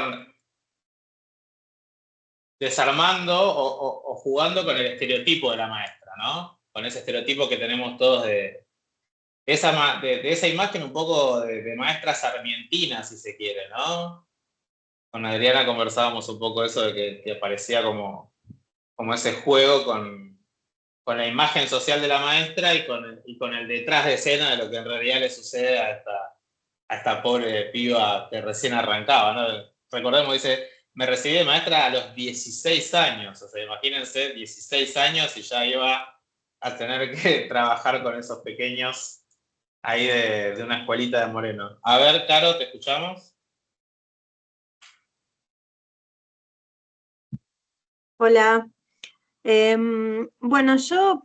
desarmando o jugando con el estereotipo de la maestra, ¿no? Con ese estereotipo que tenemos todos de esa imagen un poco de maestra sarmientina, si se quiere, ¿no? Con Adriana conversábamos un poco eso de que parecía como ese juego con la imagen social de la maestra y con el detrás de escena de lo que en realidad le sucede a esta pobre piba que recién arrancaba, ¿no? Recordemos, dice, me recibí de maestra a los 16 años, o sea, imagínense, 16 años y ya iba a tener que trabajar con esos pequeños ahí de una escuelita de Moreno. A ver, Caro, ¿te escuchamos? Hola. Bueno, yo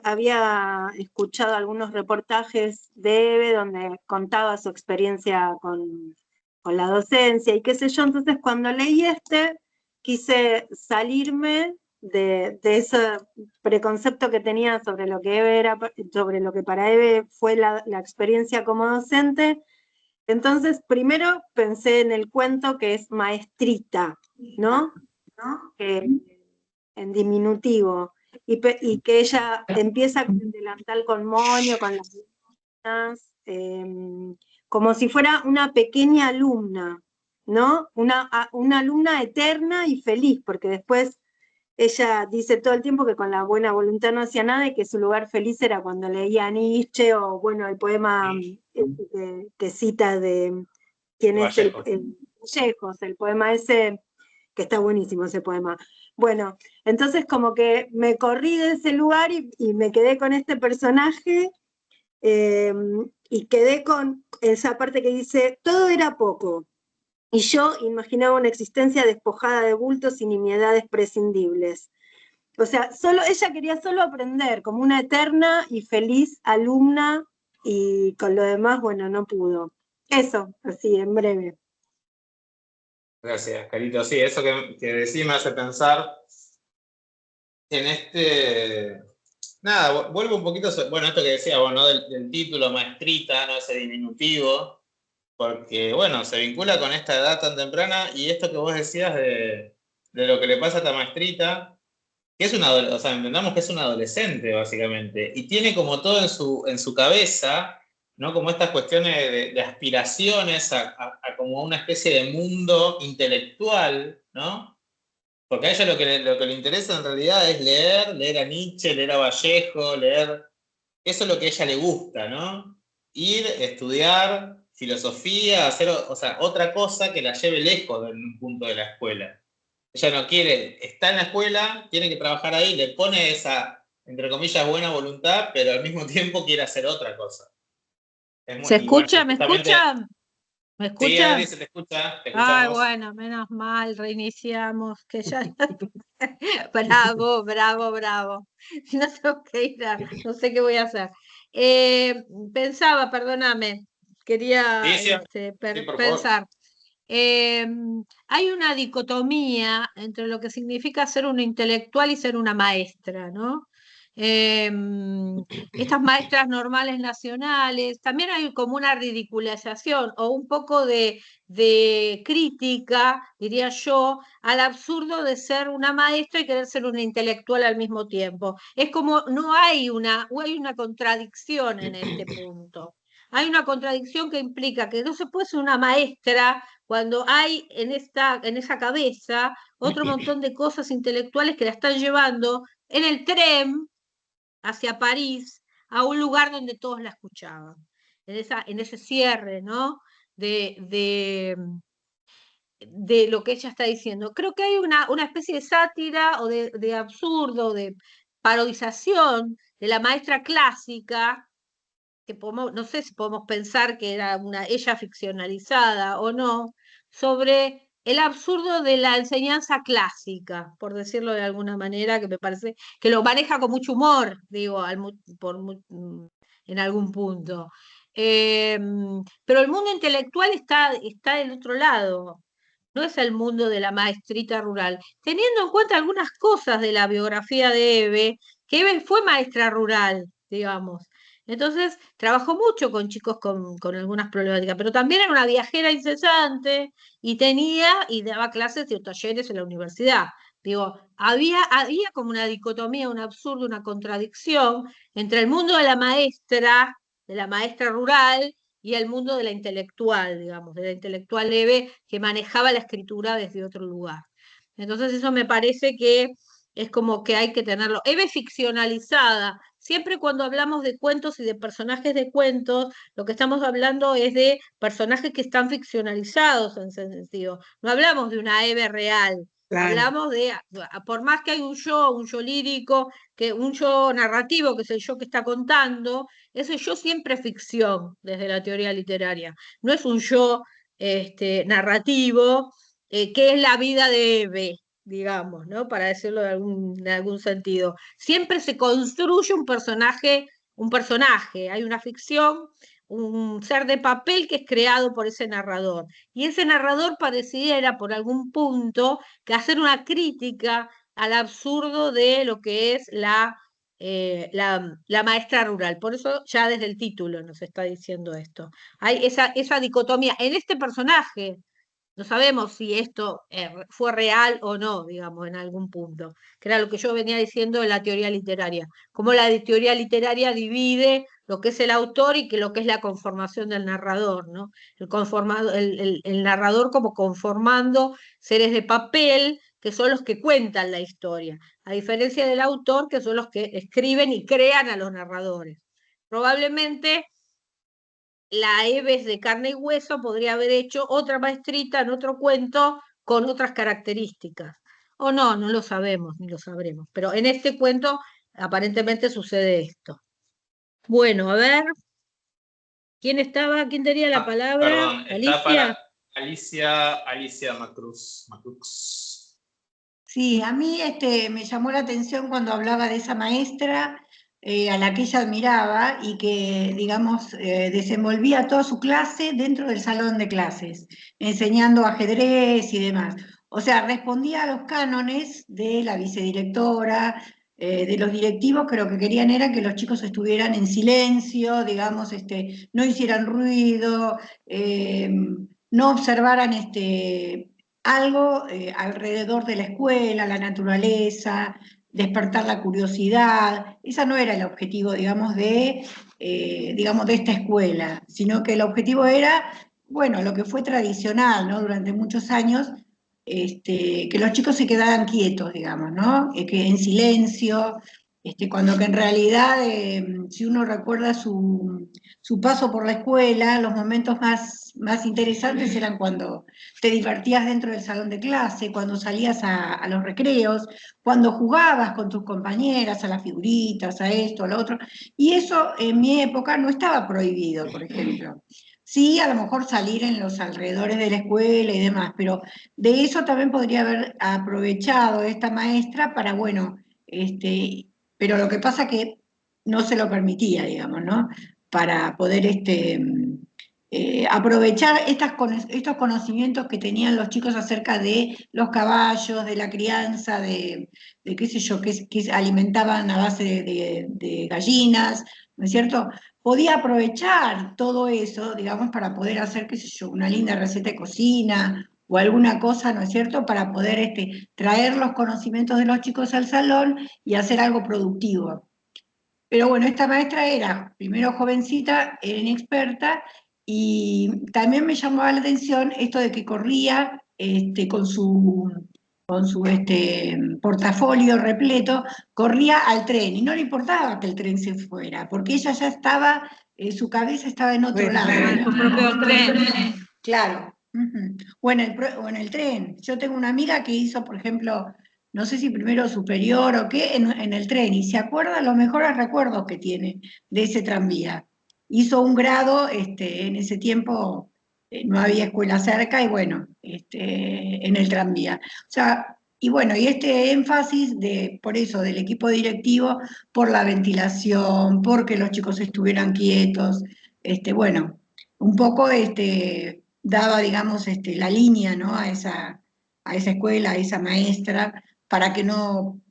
había escuchado algunos reportajes de Eve donde contaba su experiencia con la docencia y qué sé yo, entonces cuando leí quise salirme de ese preconcepto que tenía sobre lo que Eve era, sobre lo que para Eve fue la experiencia como docente. Entonces, primero pensé en el cuento que es maestrita, ¿no? En diminutivo, y que ella empieza con el delantal con moño, con las uñas, como si fuera una pequeña alumna, ¿no? Una alumna eterna y feliz, porque después ella dice todo el tiempo que con la buena voluntad no hacía nada y que su lugar feliz era cuando leía a Nietzsche o, bueno, el poema que cita de quién es Vallejos, el poema ese, que está buenísimo ese poema. Bueno, entonces como que me corrí de ese lugar y me quedé con este personaje y quedé con esa parte que dice, todo era poco, y yo imaginaba una existencia despojada de bultos y nimiedades prescindibles. O sea, ella quería solo aprender, como una eterna y feliz alumna, y con lo demás, bueno, no pudo. Eso, así, en breve. Gracias, Carito. Sí, eso que decís me hace pensar en nada, vuelvo un poquito, bueno, esto que decía, bueno, del título maestrita, ¿no? Ese diminutivo, porque, bueno, se vincula con esta edad tan temprana y esto que vos decías de lo que le pasa a esta maestrita, que es o sea, entendamos que es una adolescente, básicamente, y tiene como todo en su cabeza, ¿no? Como estas cuestiones de aspiraciones a como una especie de mundo intelectual, ¿no? Porque a ella lo que le interesa en realidad es leer a Nietzsche, leer a Vallejo, eso es lo que a ella le gusta, ¿no? Ir, estudiar filosofía, hacer, o sea, otra cosa que la lleve lejos de un punto de la escuela. Ella no quiere, está en la escuela, tiene que trabajar ahí, le pone esa, entre comillas, buena voluntad, pero al mismo tiempo quiere hacer otra cosa. ¿Se escucha? Bueno, ¿Me escuchan? ¿Me escuchan? Sí, Adri, se te escucha. Te Ay, escuchamos. bueno, menos mal, reiniciamos, que ya... Bravo, bravo, bravo. No tengo que ir no sé qué voy a hacer. Pensaba, perdóname, quería Sí, por favor. pensar. hay una dicotomía entre lo que significa ser una intelectual y ser una maestra, ¿no? Estas maestras normales nacionales, también hay como una ridiculización o un poco de crítica, diría yo, al absurdo de ser una maestra y querer ser una intelectual al mismo tiempo. Es como no hay hay una contradicción en este punto. Hay una contradicción que implica que no se puede ser una maestra cuando hay en esa cabeza otro montón de cosas intelectuales que la están llevando en el tren hacia París, a un lugar donde todos la escuchaban, en ese cierre, ¿no? De lo que ella está diciendo. Creo que hay una especie de sátira o de absurdo, de parodización de la maestra clásica, que no sé si podemos pensar que era ella ficcionalizada o no, sobre el absurdo de la enseñanza clásica, por decirlo de alguna manera, que me parece que lo maneja con mucho humor, digo, en algún punto. Pero el mundo intelectual está del otro lado, no es el mundo de la maestrita rural, teniendo en cuenta algunas cosas de la biografía de Eve, que Eve fue maestra rural, digamos. Entonces, trabajó mucho con chicos con algunas problemáticas, pero también era una viajera incesante y daba clases y talleres en la universidad. Digo, había como una dicotomía, un absurdo, una contradicción entre el mundo de la maestra rural, y el mundo de la intelectual, digamos, de la intelectual Eve, que manejaba la escritura desde otro lugar. Entonces, eso me parece que es como que hay que tenerlo. Eve ficcionalizada. Siempre cuando hablamos de cuentos y de personajes de cuentos, lo que estamos hablando es de personajes que están ficcionalizados en ese sentido. No hablamos de una Eve real. Claro. Hablamos de, por más que hay un yo lírico, un yo narrativo, que es el yo que está contando, ese yo siempre es ficción desde la teoría literaria. No es un yo narrativo, que es la vida de Eve, digamos, ¿no? Para decirlo de algún sentido. Siempre se construye un personaje, hay una ficción, un ser de papel que es creado por ese narrador. Y ese narrador pareciera, por algún punto, que hacer una crítica al absurdo de lo que es la maestra rural. Por eso ya desde el título nos está diciendo esto. Hay esa dicotomía. En este personaje, no sabemos si esto fue real o no, digamos, en algún punto, que era lo que yo venía diciendo de la teoría literaria, cómo la teoría literaria divide lo que es el autor y lo que es la conformación del narrador, ¿no? El narrador como conformando seres de papel que son los que cuentan la historia, a diferencia del autor, que son los que escriben y crean a los narradores. Probablemente la Eves de carne y hueso podría haber hecho otra maestrita en otro cuento con otras características. O no lo sabemos, ni lo sabremos. Pero en este cuento aparentemente sucede esto. Bueno, a ver. ¿Quién tenía la palabra? Perdón, ¿Alicia? está para Alicia Macruz. Sí, a mí me llamó la atención cuando hablaba de esa maestra a la que ella admiraba y que, digamos, desenvolvía toda su clase dentro del salón de clases, enseñando ajedrez y demás. O sea, respondía a los cánones de la vicedirectora, de los directivos, que lo que querían era que los chicos estuvieran en silencio, digamos, no hicieran ruido, no observaran algo alrededor de la escuela, la naturaleza, despertar la curiosidad. Ese no era el objetivo, digamos, de esta escuela, sino que el objetivo era, bueno, lo que fue tradicional, ¿no? Durante muchos años, que los chicos se quedaran quietos, digamos, ¿no? Que en silencio, cuando que en realidad, si uno recuerda su paso por la escuela, los momentos más interesantes eran cuando te divertías dentro del salón de clase, cuando salías a los recreos, cuando jugabas con tus compañeras, a las figuritas, a esto, a lo otro, y eso en mi época no estaba prohibido, por ejemplo. Sí, a lo mejor salir en los alrededores de la escuela y demás, pero de eso también podría haber aprovechado esta maestra para, bueno, pero lo que pasa que no se lo permitía, digamos, ¿no? Para poder aprovechar estos conocimientos que tenían los chicos acerca de los caballos, de la crianza, de qué sé yo, que alimentaban a base de gallinas, ¿no es cierto? Podía aprovechar todo eso, digamos, para poder hacer, qué sé yo, una linda receta de cocina o alguna cosa, ¿no es cierto?, para poder traer los conocimientos de los chicos al salón y hacer algo productivo. Pero bueno, esta maestra era primero jovencita, era inexperta, y también me llamaba la atención esto de que corría con su portafolio repleto, corría al tren, y no le importaba que el tren se fuera, porque ella ya estaba, su cabeza estaba en otro lado. En su propio tren. Claro. O en el tren. Yo tengo una amiga que hizo, por ejemplo, no sé si primero superior o qué, en el tren, y se acuerda los mejores recuerdos que tiene de ese tranvía. Hizo un grado, en ese tiempo no había escuela cerca, y bueno, en el tranvía. O sea, y bueno, y este énfasis por eso, del equipo directivo, por la ventilación, porque los chicos estuvieran quietos, bueno, un poco daba, digamos, la línea, ¿no?, a esa escuela, a esa maestra, para que no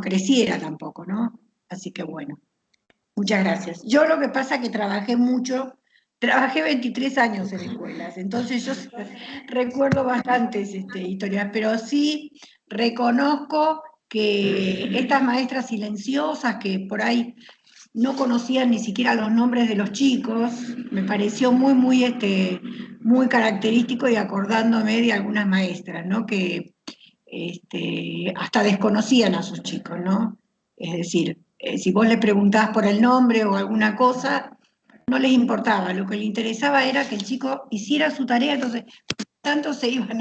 creciera tampoco, ¿no? Así que bueno, muchas gracias. Yo lo que pasa es que trabajé 23 años en escuelas, entonces yo recuerdo bastantes historias, pero sí reconozco que estas maestras silenciosas que por ahí no conocían ni siquiera los nombres de los chicos, me pareció muy, muy característico, y acordándome de algunas maestras, ¿no?, que hasta desconocían a sus chicos, ¿no? Es decir, si vos le preguntabas por el nombre o alguna cosa, no les importaba, lo que les interesaba era que el chico hiciera su tarea, entonces tanto se iban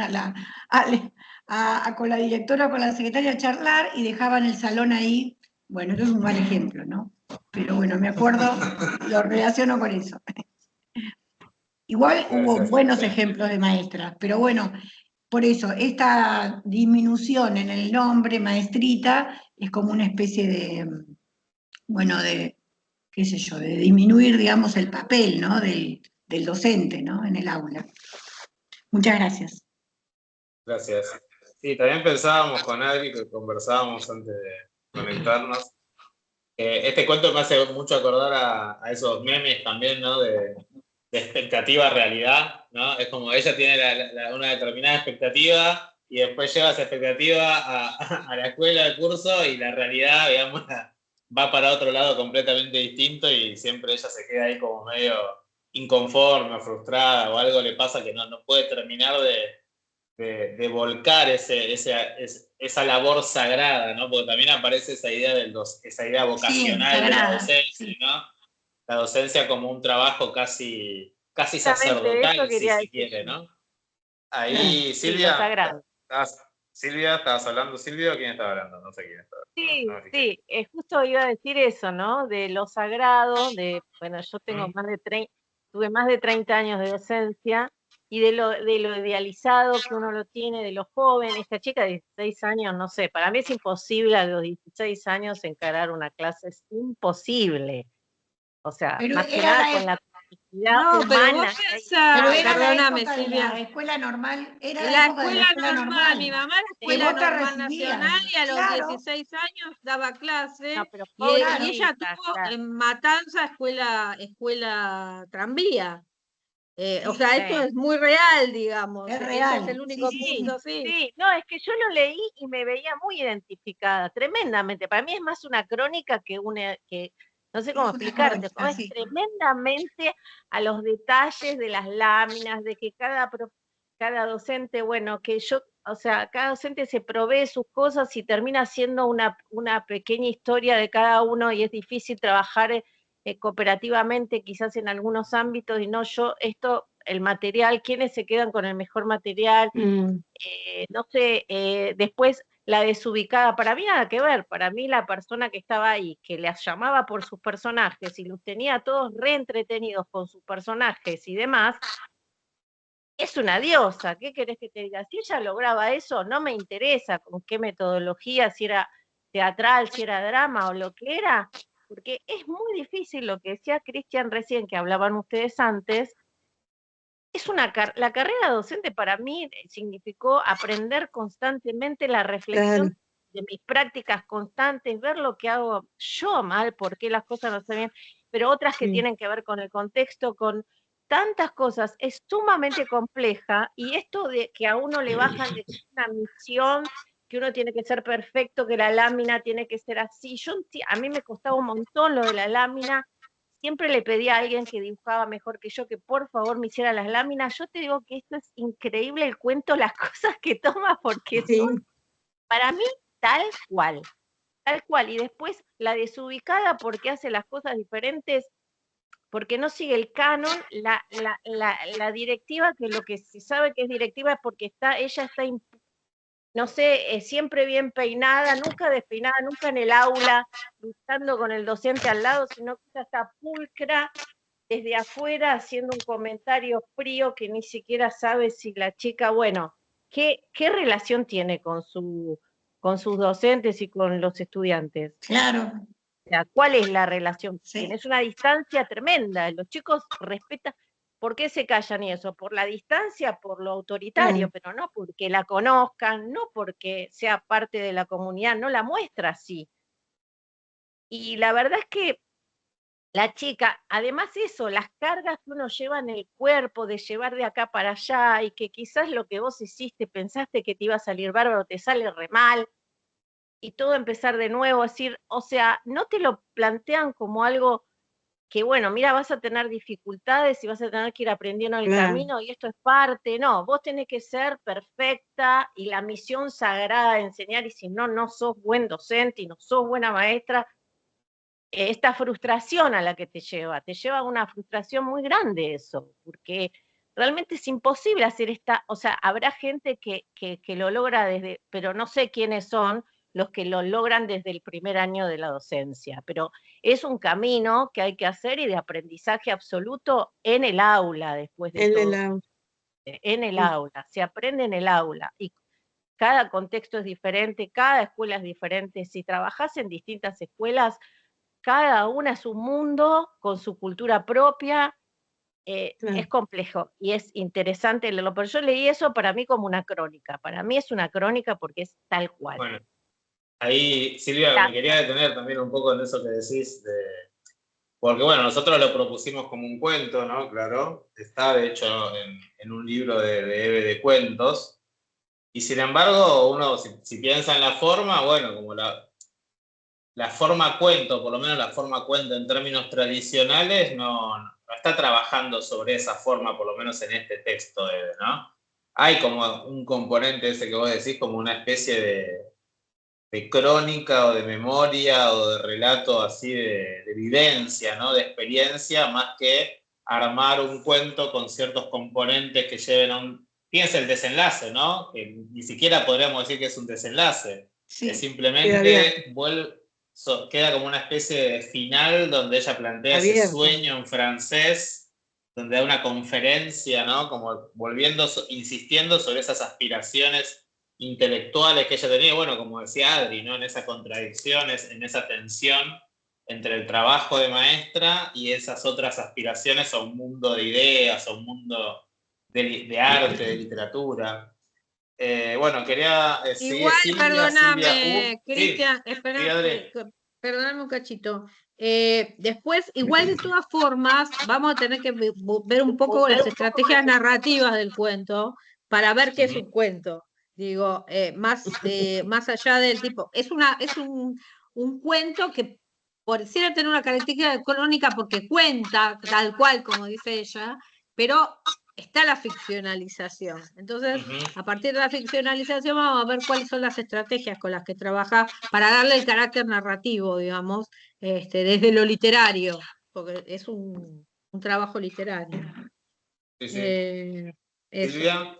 con la directora o con la secretaria a charlar y dejaban el salón ahí. Bueno, esto es un mal ejemplo, ¿no? Pero bueno, me acuerdo, lo relaciono con eso. Igual hubo buenos ejemplos de maestras, pero bueno, por eso, esta disminución en el nombre, maestrita, es como una especie qué sé yo, de disminuir, digamos, el papel, ¿no?, del docente, ¿no?, en el aula. Muchas gracias. Gracias. Sí, también pensábamos con Adri, que conversábamos antes de conectarnos. Este cuento me hace mucho acordar a esos memes también, ¿no?, de expectativa realidad, ¿no? Es como ella tiene una determinada expectativa y después lleva esa expectativa a la escuela, al curso, y la realidad, digamos, va para otro lado completamente distinto, y siempre ella se queda ahí como medio inconforme, frustrada, o algo le pasa que no puede terminar de volcar esa labor sagrada, ¿no? Porque también aparece esa idea esa idea vocacional de la docencia, ¿no? La docencia como un trabajo casi sacerdotal, si se quiere, ¿no? Ahí, Silvia, ¿estabas hablando, Silvia, o quién estaba hablando? No sé quién estaba hablando. Sí, justo iba a decir eso, ¿no? De lo sagrado, bueno, yo tuve más de 30 años de docencia, y de lo idealizado que uno lo tiene, de los jóvenes. Esta chica de 16 años, no sé, para mí es imposible a los 16 años encarar una clase, es imposible. O sea, pero más que nada con la capacidad Pero humana. vos pensás, perdóname, Silvia. La escuela normal, era En la la época de la escuela normal. mi mamá era Que escuela vos te normal recibías, nacional, y a los claro. 16 años daba clase, No, pero y ella pobrecita, tuvo claro. en Matanza escuela tranvía. O sea, esto es muy real, digamos. Es Ese real. es el único punto, sí. Sí, no, es que yo lo leí y me veía muy identificada, tremendamente. Para mí es más una crónica que no sé cómo explicarte, es tremendamente a los detalles de las láminas, de que cada docente, bueno, o sea, cada docente se provee sus cosas y termina siendo una pequeña historia de cada uno, y es difícil trabajar cooperativamente quizás en algunos ámbitos, y no el material, quiénes se quedan con el mejor material, no sé, después la desubicada, para mí nada que ver, para mí la persona que estaba ahí, que las llamaba por sus personajes y los tenía a todos reentretenidos con sus personajes y demás, es una diosa. ¿Qué querés que te diga? Si ella lograba eso, no me interesa con qué metodología, si era teatral, si era drama o lo que era, porque es muy difícil lo que decía Cristian recién, que hablaban ustedes antes, la carrera docente para mí significó aprender constantemente la reflexión de mis prácticas constantes, ver lo que hago yo mal, por qué las cosas no están bien, pero otras que tienen que ver con el contexto, con tantas cosas, es sumamente compleja, y esto de que a uno le bajan de una misión, que uno tiene que ser perfecto, que la lámina tiene que ser así, a mí me costaba un montón lo de la lámina. Siempre le pedí a alguien que dibujaba mejor que yo que por favor me hiciera las láminas. Yo te digo que esto es increíble el cuento, las cosas que toma, porque son para mí tal cual. Y después la desubicada porque hace las cosas diferentes, porque no sigue el canon, la directiva, que lo que se sabe que es directiva es porque ella está, no sé, siempre bien peinada, nunca despeinada, nunca en el aula, luchando con el docente al lado, sino que ella está pulcra desde afuera haciendo un comentario frío que ni siquiera sabe si la chica, bueno, ¿qué relación tiene con sus docentes y con los estudiantes? Claro. O sea, ¿cuál es la relación? Tienes una distancia tremenda, los chicos respetan. ¿Por qué se callan y eso? Por la distancia, por lo autoritario, pero no porque la conozcan, no porque sea parte de la comunidad, no la muestra así. Y la verdad es que la chica, además eso, las cargas que uno lleva en el cuerpo, de llevar de acá para allá, y que quizás lo que vos hiciste, pensaste que te iba a salir bárbaro, te sale re mal, y todo empezar de nuevo, decir, o sea, no te lo plantean como algo que, bueno, mira, vas a tener dificultades y vas a tener que ir aprendiendo en el camino, y esto es parte, no, vos tenés que ser perfecta, y la misión sagrada de enseñar, y si no, no sos buen docente, y no sos buena maestra. Esta frustración a la que te lleva a una frustración muy grande eso, porque realmente es imposible hacer o sea, habrá gente que lo logra pero no sé quiénes son los que lo logran desde el primer año de la docencia, pero es un camino que hay que hacer, y de aprendizaje absoluto en el aula, después de todo. En el aula, se aprende en el aula, y cada contexto es diferente, cada escuela es diferente. Si trabajás en distintas escuelas, cada una es un mundo con su cultura propia, es complejo y es interesante leerlo, pero yo leí eso para mí como una crónica, para mí es una crónica porque es tal cual. Bueno, ahí Silvia, me quería detener también un poco en eso que decís, porque bueno, nosotros lo propusimos como un cuento, ¿no? Claro, está de hecho en un libro de Eve de cuentos, y sin embargo uno si piensa en la forma, bueno, como la forma cuento, por lo menos la forma cuento en términos tradicionales, no está trabajando sobre esa forma, por lo menos en este texto, ¿no? Hay como un componente ese que vos decís, como una especie de crónica o de memoria o de relato así de vivencia, ¿no? De experiencia, más que armar un cuento con ciertos componentes que lleven a Fíjense el desenlace, ¿no? Que ni siquiera podríamos decir que es un desenlace. Sí. Es simplemente queda como una especie de final donde ella plantea ese sueño en francés, donde da una conferencia, ¿no? Como insistiendo sobre esas aspiraciones intelectuales que ella tenía, bueno, como decía Adri, ¿no? En esas contradicciones, en esa tensión entre el trabajo de maestra y esas otras aspiraciones a un mundo de ideas, a un mundo de arte, de literatura. Bueno, quería igual, Silvia, perdóname, Cristian, sí, perdóname un cachito. Después, igual de todas formas, vamos a tener que ver un poco las estrategias narrativas del cuento para ver qué es un cuento. Digo, más allá del tipo, es un cuento que pareciera tener una característica de crónica porque cuenta tal cual como dice ella, pero está la ficcionalización. Entonces, a partir de la ficcionalización vamos a ver cuáles son las estrategias con las que trabaja para darle el carácter narrativo, digamos, desde lo literario, porque es un trabajo literario. Sí. Silvia,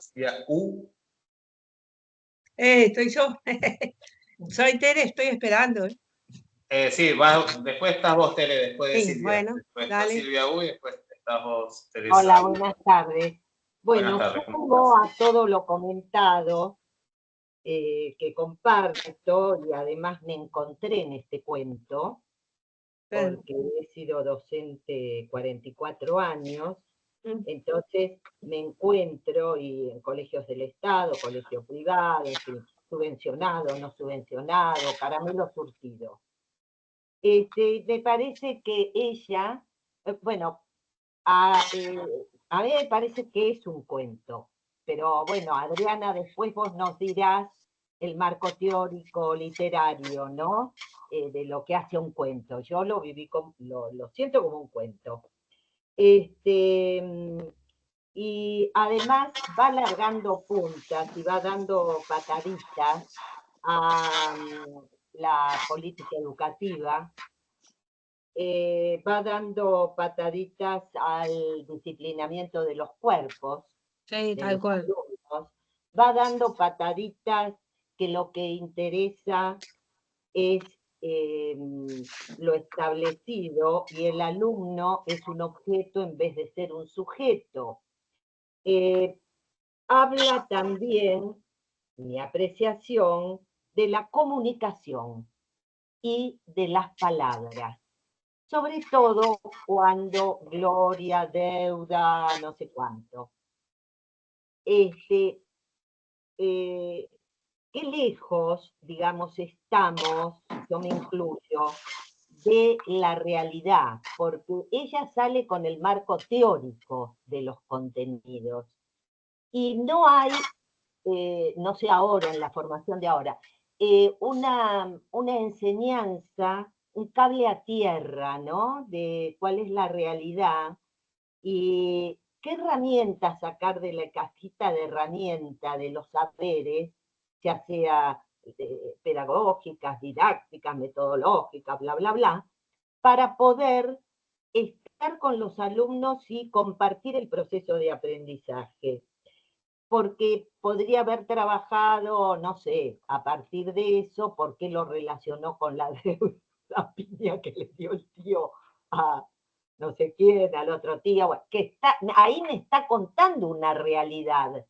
Estoy yo. Soy Tere, estoy esperando. Sí, después estás vos, Tere, después de Silvia. Bueno, después dale. está Silvia U y después estás vos, Teresa. Hola, buenas tardes. Bueno, buenas tardes. sumo a todo lo comentado, que comparto, y además me encontré en este cuento, porque he sido docente 44 años, Entonces me encuentro y en colegios del Estado, colegio privado, en fin, subvencionado, no subvencionado, caramelo surtido. Me parece que ella, bueno, a mí me parece que es un cuento, pero bueno, Adriana, después vos nos dirás el marco teórico literario, ¿no? De lo que hace un cuento. Yo lo viví, lo siento como un cuento. Y además va alargando puntas y va dando pataditas a la política educativa, va dando pataditas al disciplinamiento de los cuerpos, Sí, de tal los cual. alumnos, va dando pataditas que lo que interesa es lo establecido y el alumno es un objeto en vez de ser un sujeto. Habla también, mi apreciación, de la comunicación y de las palabras, sobre todo cuando gloria, deuda, no sé cuánto. Qué lejos, digamos, estamos, yo me incluyo, de la realidad, porque ella sale con el marco teórico de los contenidos. Y no hay, no sé ahora, en la formación de ahora, una enseñanza, un cable a tierra, ¿no? De cuál es la realidad y qué herramientas sacar de la cajita de herramientas de los saberes, ya sea pedagógicas, didácticas, metodológicas, bla, bla, bla, para poder estar con los alumnos y compartir el proceso de aprendizaje. Porque podría haber trabajado, no sé, a partir de eso, por qué lo relacionó con la deuda, la piña que le dio el tío a no sé quién, al otro tío, bueno, que está, ahí me está contando una realidad.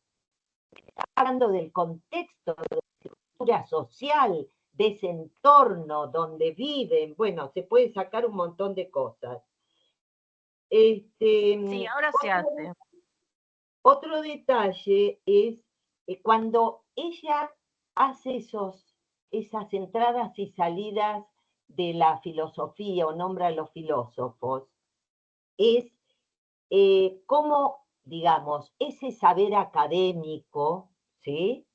Está hablando del contexto, de la estructura social, de ese entorno donde viven, bueno, se puede sacar un montón de cosas. Sí, ahora se hace. Otro detalle es cuando ella hace esas entradas y salidas de la filosofía o nombra a los filósofos, es cómo, digamos, ese saber académico, ¿sí?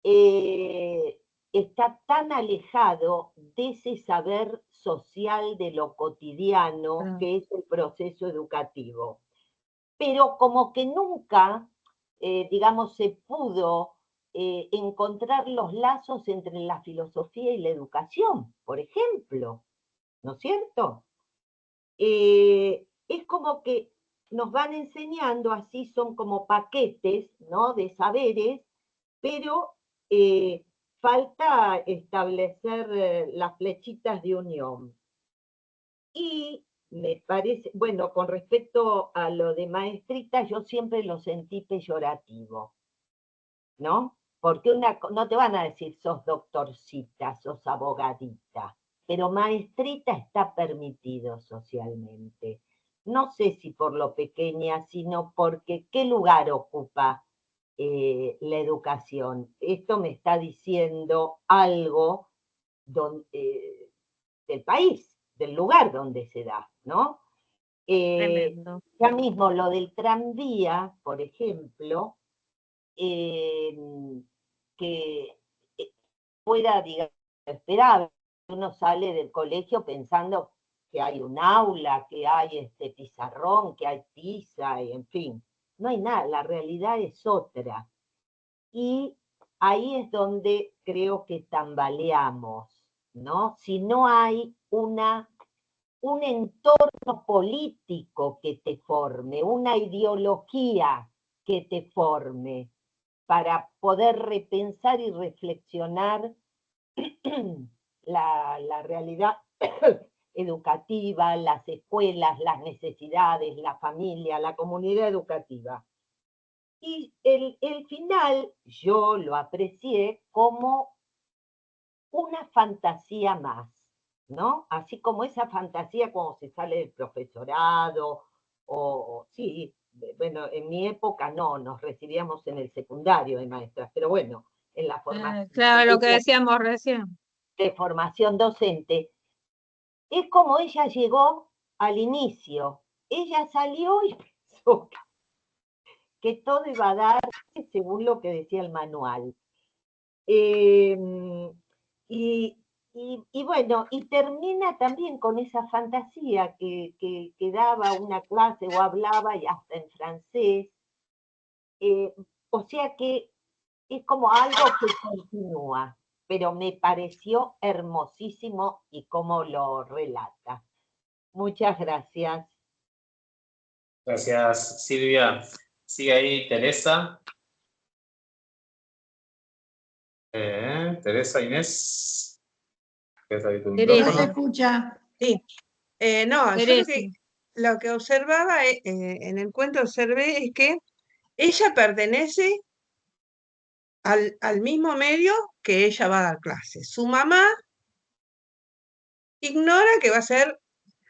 Está tan alejado de ese saber social de lo cotidiano que es el proceso educativo. Pero como que nunca, digamos, se pudo encontrar los lazos entre la filosofía y la educación, por ejemplo, ¿no es cierto? Es como que nos van enseñando, así son como paquetes, ¿no? De saberes, pero falta establecer las flechitas de unión. Y me parece, bueno, con respecto a lo de maestrita, yo siempre lo sentí peyorativo, ¿no? Porque no te van a decir sos doctorcita, sos abogadita, pero maestrita está permitido socialmente. No sé si por lo pequeña, sino porque qué lugar ocupa la educación. Esto me está diciendo algo del país, del lugar donde se da, ¿no? Tremendo. Ya mismo lo del tranvía, por ejemplo, que fuera, digamos, esperable. Uno sale del colegio pensando que hay un aula, que hay este pizarrón, que hay tiza, y en fin. No hay nada, la realidad es otra. Y ahí es donde creo que tambaleamos, ¿no? Si no hay un entorno político que te forme, una ideología que te forme, para poder repensar y reflexionar la realidad educativa, las escuelas, las necesidades, la familia, la comunidad educativa. Y el final yo lo aprecié como una fantasía más, ¿no? Así como esa fantasía cuando se sale del profesorado, o sí, bueno, en mi época no, nos recibíamos en el secundario de maestras, pero bueno, en la formación Claro, lo que decíamos recién. de formación docente, es como ella llegó al inicio. Ella salió y pensó que todo iba a dar según lo que decía el manual. Y bueno, y termina también con esa fantasía que daba una clase o hablaba y hasta en francés. O sea que es como algo que continúa, pero me pareció hermosísimo y cómo lo relata. Muchas gracias. Gracias, Silvia. Sigue ahí Teresa. Teresa Inés. No se escucha. Sí. No, yo lo que observaba en el cuento observé es que ella pertenece al mismo medio que ella va a dar clases. Su mamá ignora que va a ser,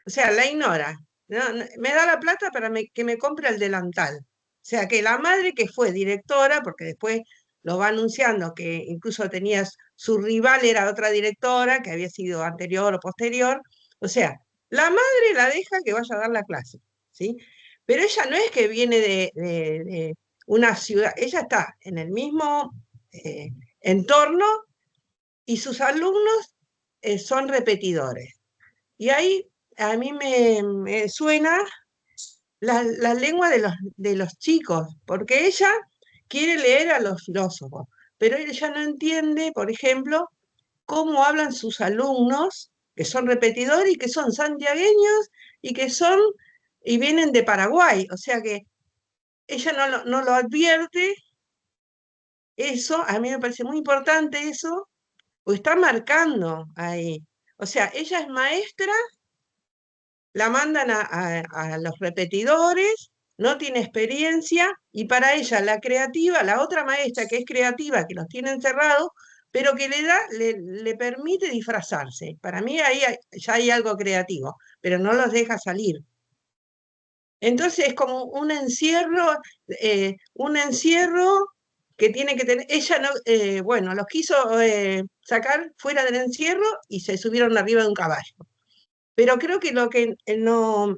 o sea, la ignora. Me da la plata para que me compre el delantal. O sea, que la madre que fue directora, porque después lo va anunciando que incluso tenía su rival, era otra directora, que había sido anterior o posterior. O sea, la madre la deja que vaya a dar la clase, ¿sí? Pero ella no es que viene de una ciudad, ella está en el mismo entorno y sus alumnos son repetidores. Y ahí a mí me suena la lengua de los chicos, porque ella quiere leer a los filósofos, pero ella no entiende, por ejemplo, cómo hablan sus alumnos, que son repetidores y que son santiagueños y que y vienen de Paraguay. O sea que ella no lo advierte. Eso, a mí me parece muy importante eso, o está marcando ahí. O sea, ella es maestra, la mandan a los repetidores, no tiene experiencia, y para ella la creativa, la otra maestra que es creativa, que los tiene encerrados, pero que le permite disfrazarse. Para mí ahí ya hay algo creativo, pero no los deja salir. Entonces es como un encierro que tiene que tener, ella no, bueno, los quiso sacar fuera del encierro y se subieron arriba de un caballo. Pero creo que lo que no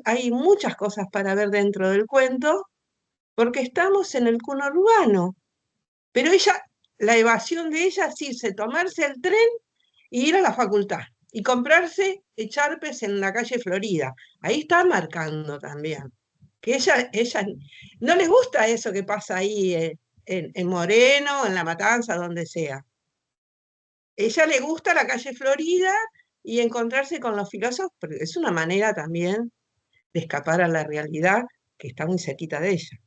hay muchas cosas para ver dentro del cuento, porque estamos en el conurbano. Pero la evasión de ella es irse, tomarse el tren e ir a la facultad y comprarse echarpes en la calle Florida. Ahí está marcando también. Que ella no le gusta eso que pasa ahí en Moreno, en La Matanza, donde sea. Ella le gusta la calle Florida y encontrarse con los filósofos, porque es una manera también de escapar a la realidad que está muy cerquita de ella.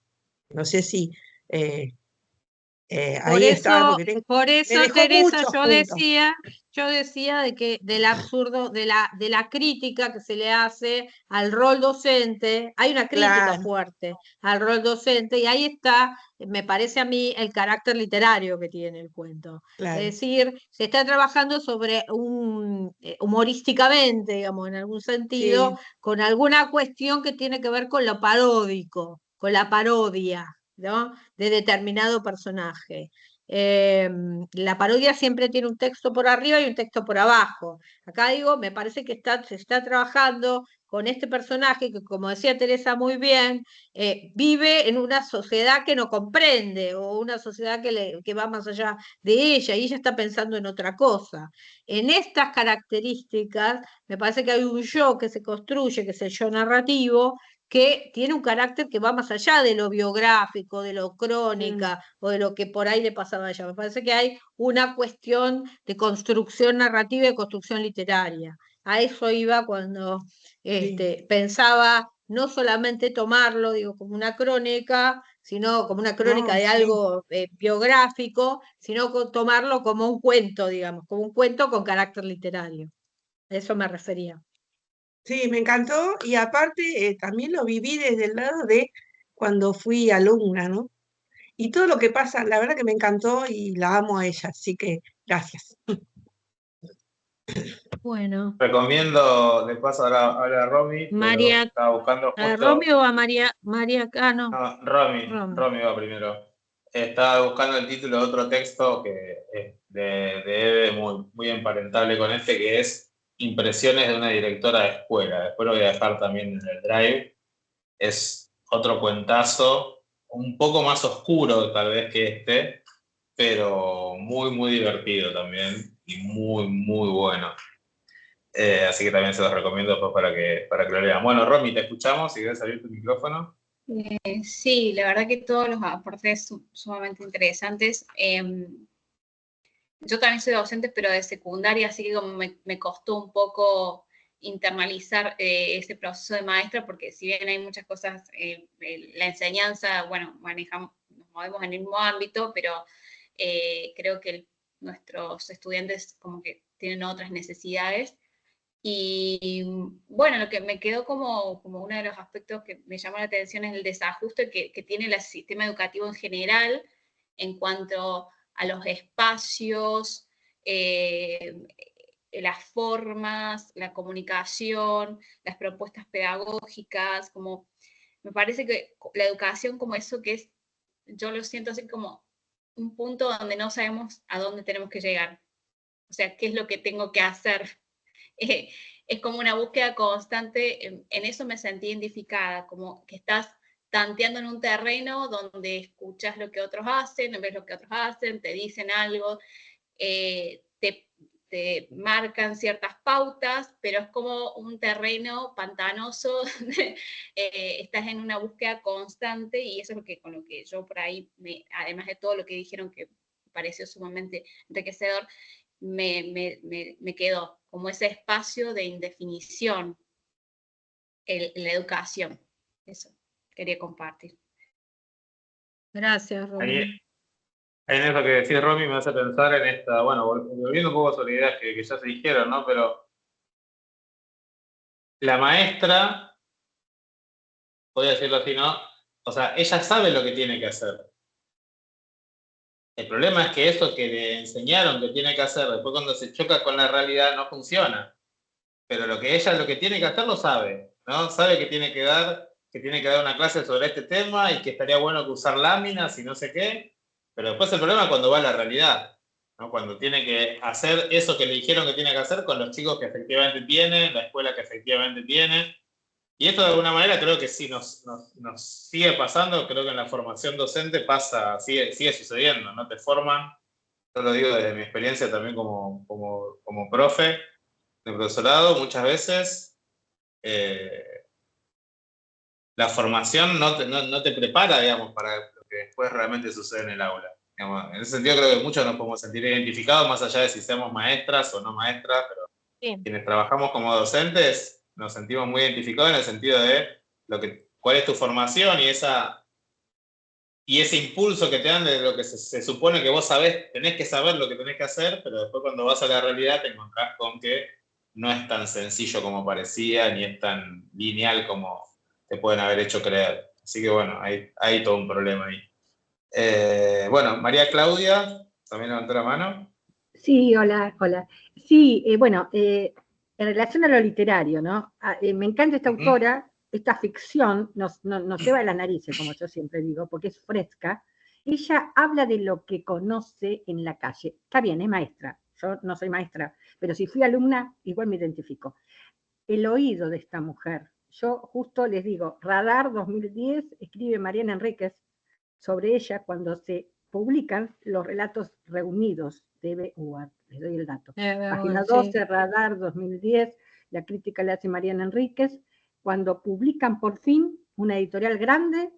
No sé si ahí está, porque por me eso, dejó Teresa, muchos yo puntos. decía de que del absurdo, de la crítica que se le hace al rol docente, hay una crítica Claro. fuerte al rol docente, y ahí está, me parece a mí, el carácter literario que tiene el cuento. Claro. Es decir, se está trabajando sobre humorísticamente, digamos, en algún sentido, Sí. con alguna cuestión que tiene que ver con lo paródico, con la parodia, ¿no? De determinado personaje. La parodia siempre tiene un texto por arriba y un texto por abajo. Acá digo, me parece que se está trabajando con este personaje que, como decía Teresa muy bien, vive en una sociedad que no comprende, o una sociedad que va más allá de ella, y ella está pensando en otra cosa. En estas características, me parece que hay un yo que se construye, que es el yo narrativo, que tiene un carácter que va más allá de lo biográfico, de lo crónica o de lo que por ahí le pasaba a ella. Me parece que hay una cuestión de construcción narrativa y de construcción literaria. A eso iba cuando pensaba no solamente tomarlo, digo, como una crónica, sino como una crónica de algo biográfico, sino tomarlo como un cuento, digamos, como un cuento con carácter literario. A eso me refería. Sí, me encantó, y aparte también lo viví desde el lado de cuando fui alumna, ¿no? Y todo lo que pasa, la verdad que me encantó y la amo a ella, así que gracias. Bueno. Recomiendo, de paso ahora a Romy, pero María, estaba buscando ¿a justo... Romy o a María? No. No, Romy va primero. Estaba buscando el título de otro texto que es de Eve, muy emparentable con este, que es Impresiones de una directora de escuela. Después lo voy a dejar también en el Drive. Es otro cuentazo, un poco más oscuro tal vez que este, pero muy divertido también y muy bueno. Así que también se los recomiendo después para que lo lean. Bueno, Romy, te escuchamos, si quieres abrir tu micrófono. Sí, la verdad que todos los aportes son sumamente interesantes. Yo también soy docente, pero de secundaria, así que como me costó un poco internalizar ese proceso de maestra, porque si bien hay muchas cosas, la enseñanza, bueno, nos movemos en el mismo ámbito, pero creo que nuestros estudiantes como que tienen otras necesidades. Y bueno, lo que me quedó como uno de los aspectos que me llamó la atención es el desajuste que tiene el sistema educativo en general en cuanto a los espacios, las formas, la comunicación, las propuestas pedagógicas, como me parece que la educación como eso que es, yo lo siento así como un punto donde no sabemos a dónde tenemos que llegar. O sea, qué es lo que tengo que hacer. Es como una búsqueda constante, en eso me sentí identificada, como que estás tanteando en un terreno donde escuchas lo que otros hacen, ves lo que otros hacen, te dicen algo, te marcan ciertas pautas, pero es como un terreno pantanoso, estás en una búsqueda constante y eso es lo que, con lo que yo por ahí, además de todo lo que dijeron que me pareció sumamente enriquecedor, me quedó como ese espacio de indefinición en la educación. Eso quería compartir. Gracias, Romy. Ahí en eso que decís, Romy, me hace pensar en esta, bueno, volviendo un poco sobre ideas que ya se dijeron, ¿no? Pero la maestra, voy a decirlo así, ¿no? O sea, ella sabe lo que tiene que hacer. El problema es que eso que le enseñaron que tiene que hacer, después cuando se choca con la realidad no funciona. Pero lo que tiene que hacer lo sabe, ¿no? Sabe que tiene que dar una clase sobre este tema y que estaría bueno que usar láminas y no sé qué. Pero después el problema es cuando va a la realidad, ¿no? Cuando tiene que hacer eso que le dijeron que tiene que hacer con los chicos que efectivamente tiene, la escuela que efectivamente tiene. Y esto de alguna manera creo que sí nos sigue pasando, creo que en la formación docente pasa, sigue sucediendo, ¿no? Te forman, yo lo digo desde mi experiencia también como profe de profesorado, muchas veces la formación no te prepara, digamos, para lo que después realmente sucede en el aula. Digamos, en ese sentido creo que muchos nos podemos sentir identificados, más allá de si seamos maestras o no maestras, pero quienes trabajamos como docentes nos sentimos muy identificados en el sentido de cuál es tu formación y ese impulso que te dan de lo que se supone que vos sabés, tenés que saber lo que tenés que hacer, pero después cuando vas a la realidad te encontrás con que no es tan sencillo como parecía, ni es tan lineal como te pueden haber hecho creer. Así que bueno, hay todo un problema ahí. Bueno, María Claudia, también levantó la mano. Sí, hola. Sí, bueno, en relación a lo literario, ¿no? Me encanta esta autora, esta ficción nos lleva a las narices, como yo siempre digo, porque es fresca. Ella habla de lo que conoce en la calle. Está bien, es maestra. Yo no soy maestra, pero si fui alumna, igual me identifico. El oído de esta mujer. Yo justo les digo, Radar 2010, escribe Mariana Enríquez sobre ella cuando se publican los relatos reunidos de Eve Uward. Les doy el dato. Página 12, Radar 2010, la crítica la hace Mariana Enríquez, cuando publican por fin una editorial grande,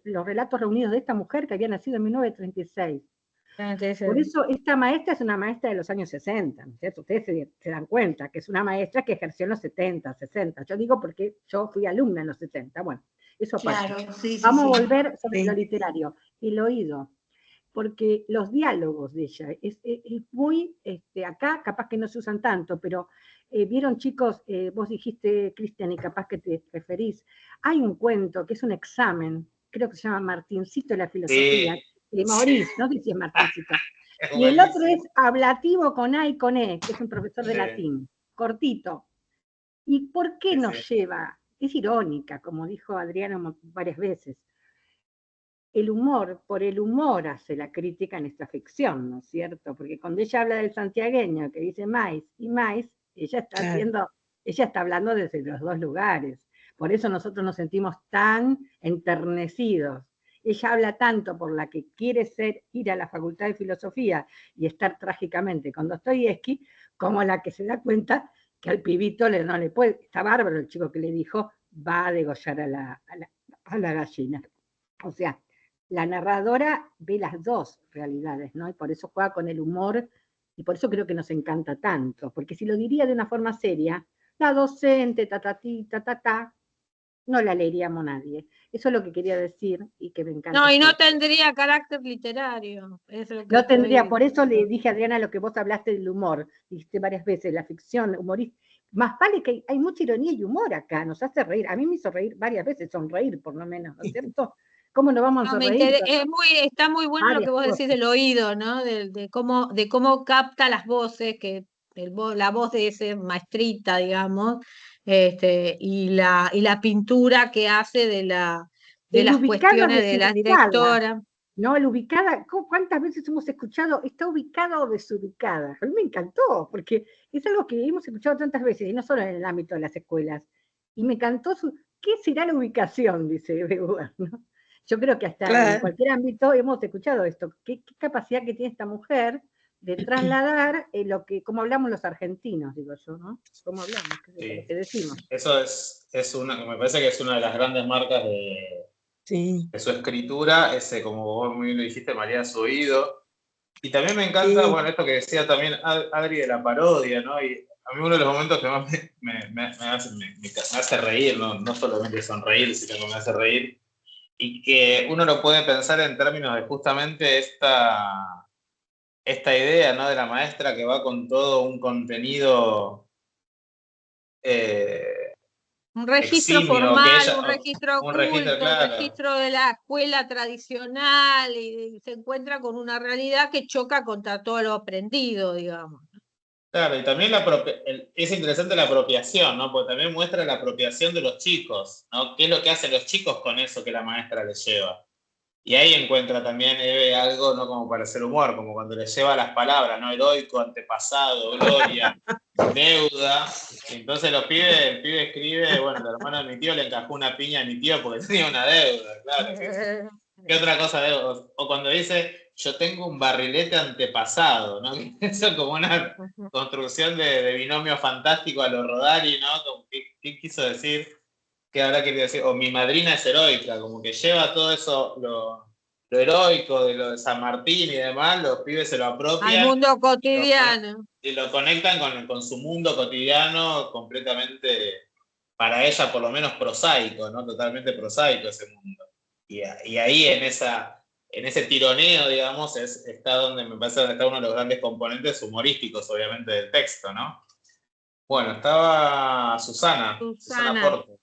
los relatos reunidos de esta mujer que había nacido en 1936. Por eso esta maestra es una maestra de los años 60, ¿no es cierto? Ustedes se dan cuenta que es una maestra que ejerció en los 70, 60. Yo digo porque yo fui alumna en los 70. Bueno, eso aparte. Claro, sí, Vamos a volver sobre lo literario. El oído. Porque los diálogos de ella es muy, acá capaz que no se usan tanto, pero vieron chicos, vos dijiste, Cristian, y capaz que te referís, hay un cuento que es un examen, creo que se llama Martincito de la filosofía, de Maurice, no sé si es Martincito, Y el otro es ablativo con A y con E, que es un profesor de Sí. latín, cortito. ¿Y por qué Sí, nos sí. lleva? Es irónica, como dijo Adriana varias veces. El humor, por el humor hace la crítica en esta ficción, ¿no es cierto? Porque cuando ella habla del santiagueño que dice maíz y maíz, ella está Claro. ella está hablando desde los dos lugares. Por eso nosotros nos sentimos tan enternecidos. Ella habla tanto por la que quiere ir a la Facultad de Filosofía y estar trágicamente con Dostoyevsky, como la que se da cuenta que al pibito no le puede, está bárbaro el chico que le dijo, va a degollar a la gallina. O sea, la narradora ve las dos realidades, ¿no? Y por eso juega con el humor, y por eso creo que nos encanta tanto, porque si lo diría de una forma seria, la docente, no la leeríamos nadie. Eso es lo que quería decir y que me encanta. No, y no tendría carácter literario. Es lo que No tendría, estoy por eso le diciendo. dije a Adriana lo que vos hablaste del humor, dijiste varias veces, la ficción humorística. Más vale que hay mucha ironía y humor acá, nos hace reír. A mí me hizo reír varias veces, sonreír por lo menos, ¿no es cierto? ¿Cómo nos vamos a No, sonreír? está muy bueno lo que Varias vos decís cosas. del oído, ¿no? De cómo capta las voces, que la voz de ese maestrita, digamos, y la pintura que hace de El las ubicado cuestiones de la desubicada, directora. ¿no? El ubicada, ¿cuántas veces hemos escuchado está ubicada o desubicada? A mí me encantó, porque es algo que hemos escuchado tantas veces, y no solo en el ámbito de las escuelas. Y me encantó ¿qué será la ubicación? Dice Beguer, ¿no? Yo creo que hasta en Claro. cualquier ámbito hemos escuchado esto. ¿Qué capacidad que tiene esta mujer de trasladar como hablamos los argentinos, digo yo, ¿no? Como hablamos, Sí. lo que decimos. Eso me parece que es una de las grandes marcas de su escritura, ese, como vos muy bien lo dijiste, María, su oído. Y también me encanta, Sí. bueno, esto que decía también Adri de la parodia, ¿no? Y a mí uno de los momentos que más me hace reír, no solamente sonreír, sino que me hace reír, y que uno lo puede pensar en términos de justamente esta idea, ¿no? De la maestra que va con todo un contenido Un registro eximio, que formal, ella, un registro un registro, oculto, un claro. registro de la escuela tradicional, y se encuentra con una realidad que choca contra todo lo aprendido, digamos. Claro, y también es interesante la apropiación, ¿no? Porque también muestra la apropiación de los chicos, ¿no? ¿Qué es lo que hacen los chicos con eso que la maestra les lleva? Y ahí encuentra también Eve algo, ¿no? Como para hacer humor, como cuando le lleva las palabras, ¿no? Heroico, antepasado, gloria, deuda. Y entonces el pibe escribe, bueno, el hermano de mi tío le encajó una piña a mi tío porque tenía una deuda, claro. ¿Qué otra cosa deuda? O cuando dice, yo tengo un barrilete antepasado, ¿no? Eso es como una construcción de binomio fantástico a lo Rodari, ¿no? Como, ¿qué quiso decir? ¿Qué habrá querido decir? O mi madrina es heroica, como que lleva todo eso, lo heroico de lo de San Martín y demás, los pibes se lo Al apropian mundo cotidiano. y lo conectan con su mundo cotidiano completamente, para ella por lo menos prosaico, ¿no? Totalmente prosaico ese mundo. Y ahí en ese tironeo, digamos, está donde me parece donde está uno de los grandes componentes humorísticos, obviamente, del texto, ¿no? Bueno, estaba Susana Porto.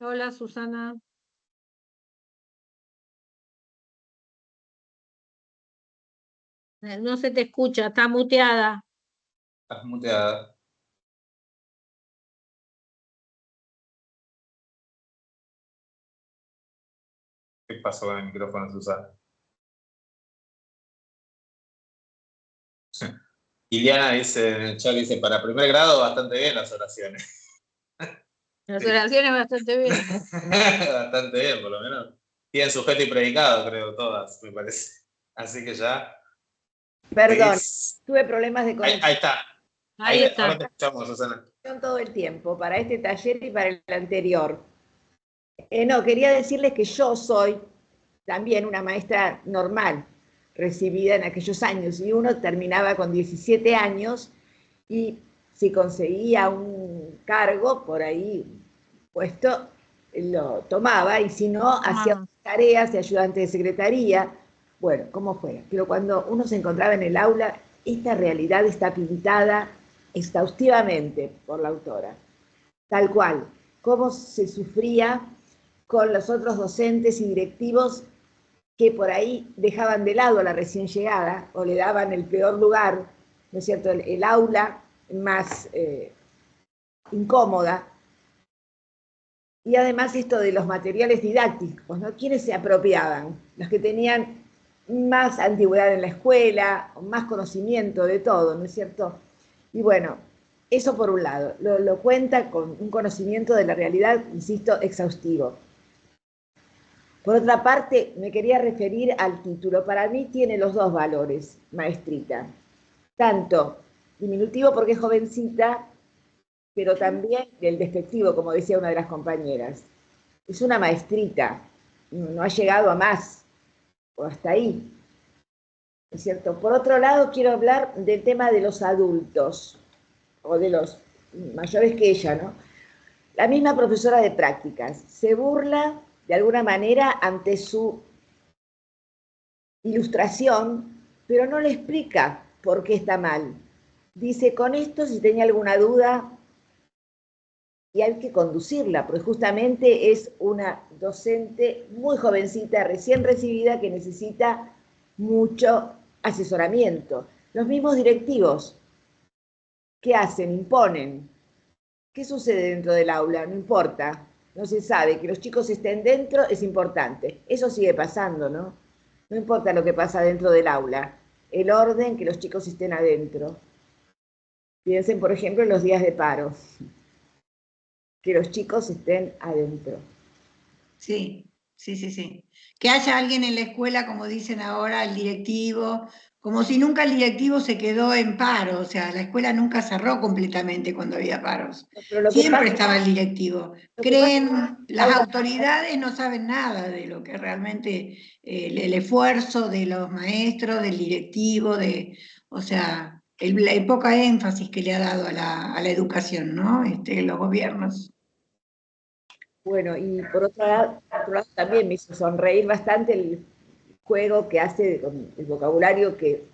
Hola, Susana. No se te escucha, está muteada. Estás muteada. ¿Qué pasó con el micrófono, Susana? Iliana dice en el chat, dice, para primer grado bastante bien las oraciones. Las oraciones bastante bien. Bastante bien, por lo menos. Tienen sujeto y predicado, creo, todas, me parece. Así que ya. Perdón, tuve problemas de conexión. Ahí está. Ahí está. Ahora te escuchamos, Susana. Todo el tiempo, para este taller y para el anterior. No, quería decirles que yo soy también una maestra normal, recibida en aquellos años, y uno terminaba con 17 años y si conseguía un cargo por ahí puesto, lo tomaba, y si no, hacía tareas de ayudante de secretaría, bueno, como fuera. Pero cuando uno se encontraba en el aula, esta realidad está pintada exhaustivamente por la autora, tal cual, cómo se sufría con los otros docentes y directivos que por ahí dejaban de lado a la recién llegada o le daban el peor lugar, ¿no es cierto?, el aula más incómoda. Y además esto de los materiales didácticos, ¿no? ¿Quiénes se apropiaban? Los que tenían más antigüedad en la escuela, más conocimiento de todo, ¿no es cierto? Y bueno, eso por un lado, lo cuenta con un conocimiento de la realidad, insisto, exhaustivo. Por otra parte, me quería referir al título. Para mí tiene los dos valores, maestrita. Tanto diminutivo porque es jovencita, pero también el despectivo, como decía una de las compañeras. Es una maestrita, no ha llegado a más, o hasta ahí, ¿no es cierto? Por otro lado, quiero hablar del tema de los adultos, o de los mayores que ella, ¿no? La misma profesora de prácticas se burla de alguna manera ante su ilustración, pero no le explica por qué está mal. Dice, con esto, si tenía alguna duda, y hay que conducirla, porque justamente es una docente muy jovencita, recién recibida, que necesita mucho asesoramiento. Los mismos directivos, ¿qué hacen? Imponen. ¿Qué sucede dentro del aula? No importa, no se sabe. Que los chicos estén dentro es importante. Eso sigue pasando, ¿no? No importa lo que pasa dentro del aula, el orden, que los chicos estén adentro. Piensen, por ejemplo, en los días de paro. Que los chicos estén adentro. Sí, sí, sí, sí. Que haya alguien en la escuela, como dicen ahora, el directivo, como si nunca el directivo se quedó en paro, o sea, la escuela nunca cerró completamente cuando había paros. Pero lo que Siempre pasa, estaba el directivo. Las autoridades no saben nada de lo que realmente el esfuerzo de los maestros, del directivo, o sea, el poca énfasis que le ha dado a la educación, ¿no? Los gobiernos. Bueno, y por otro lado también me hizo sonreír bastante el juego que hace con el vocabulario que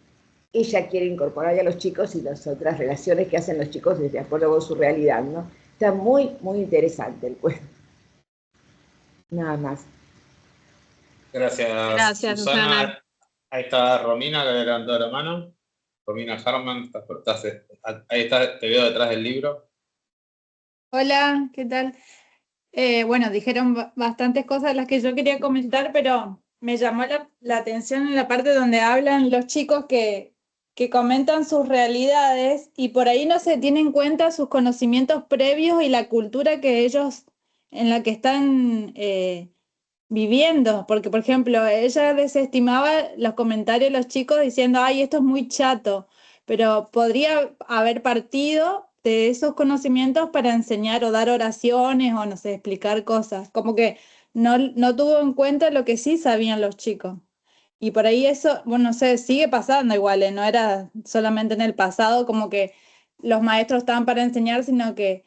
ella quiere incorporar a los chicos y las otras relaciones que hacen los chicos de acuerdo con su realidad, ¿no? Está muy, muy interesante el juego. Nada más. Gracias, Susana. Ahí está Romina, que le levantó la mano. Romina Harman, ahí está, te veo detrás del libro. Hola, ¿qué tal? Bueno, dijeron bastantes cosas las que yo quería comentar, pero me llamó la atención en la parte donde hablan los chicos que comentan sus realidades y por ahí no se tienen en cuenta sus conocimientos previos y la cultura que ellos en la que están viviendo, porque por ejemplo, ella desestimaba los comentarios de los chicos diciendo, ay, esto es muy chato, pero podría haber partido de esos conocimientos para enseñar o dar oraciones o no sé, explicar cosas, como que no tuvo en cuenta lo que sí sabían los chicos. Y por ahí eso, bueno, no sé, sigue pasando igual, no era solamente en el pasado como que los maestros estaban para enseñar, sino que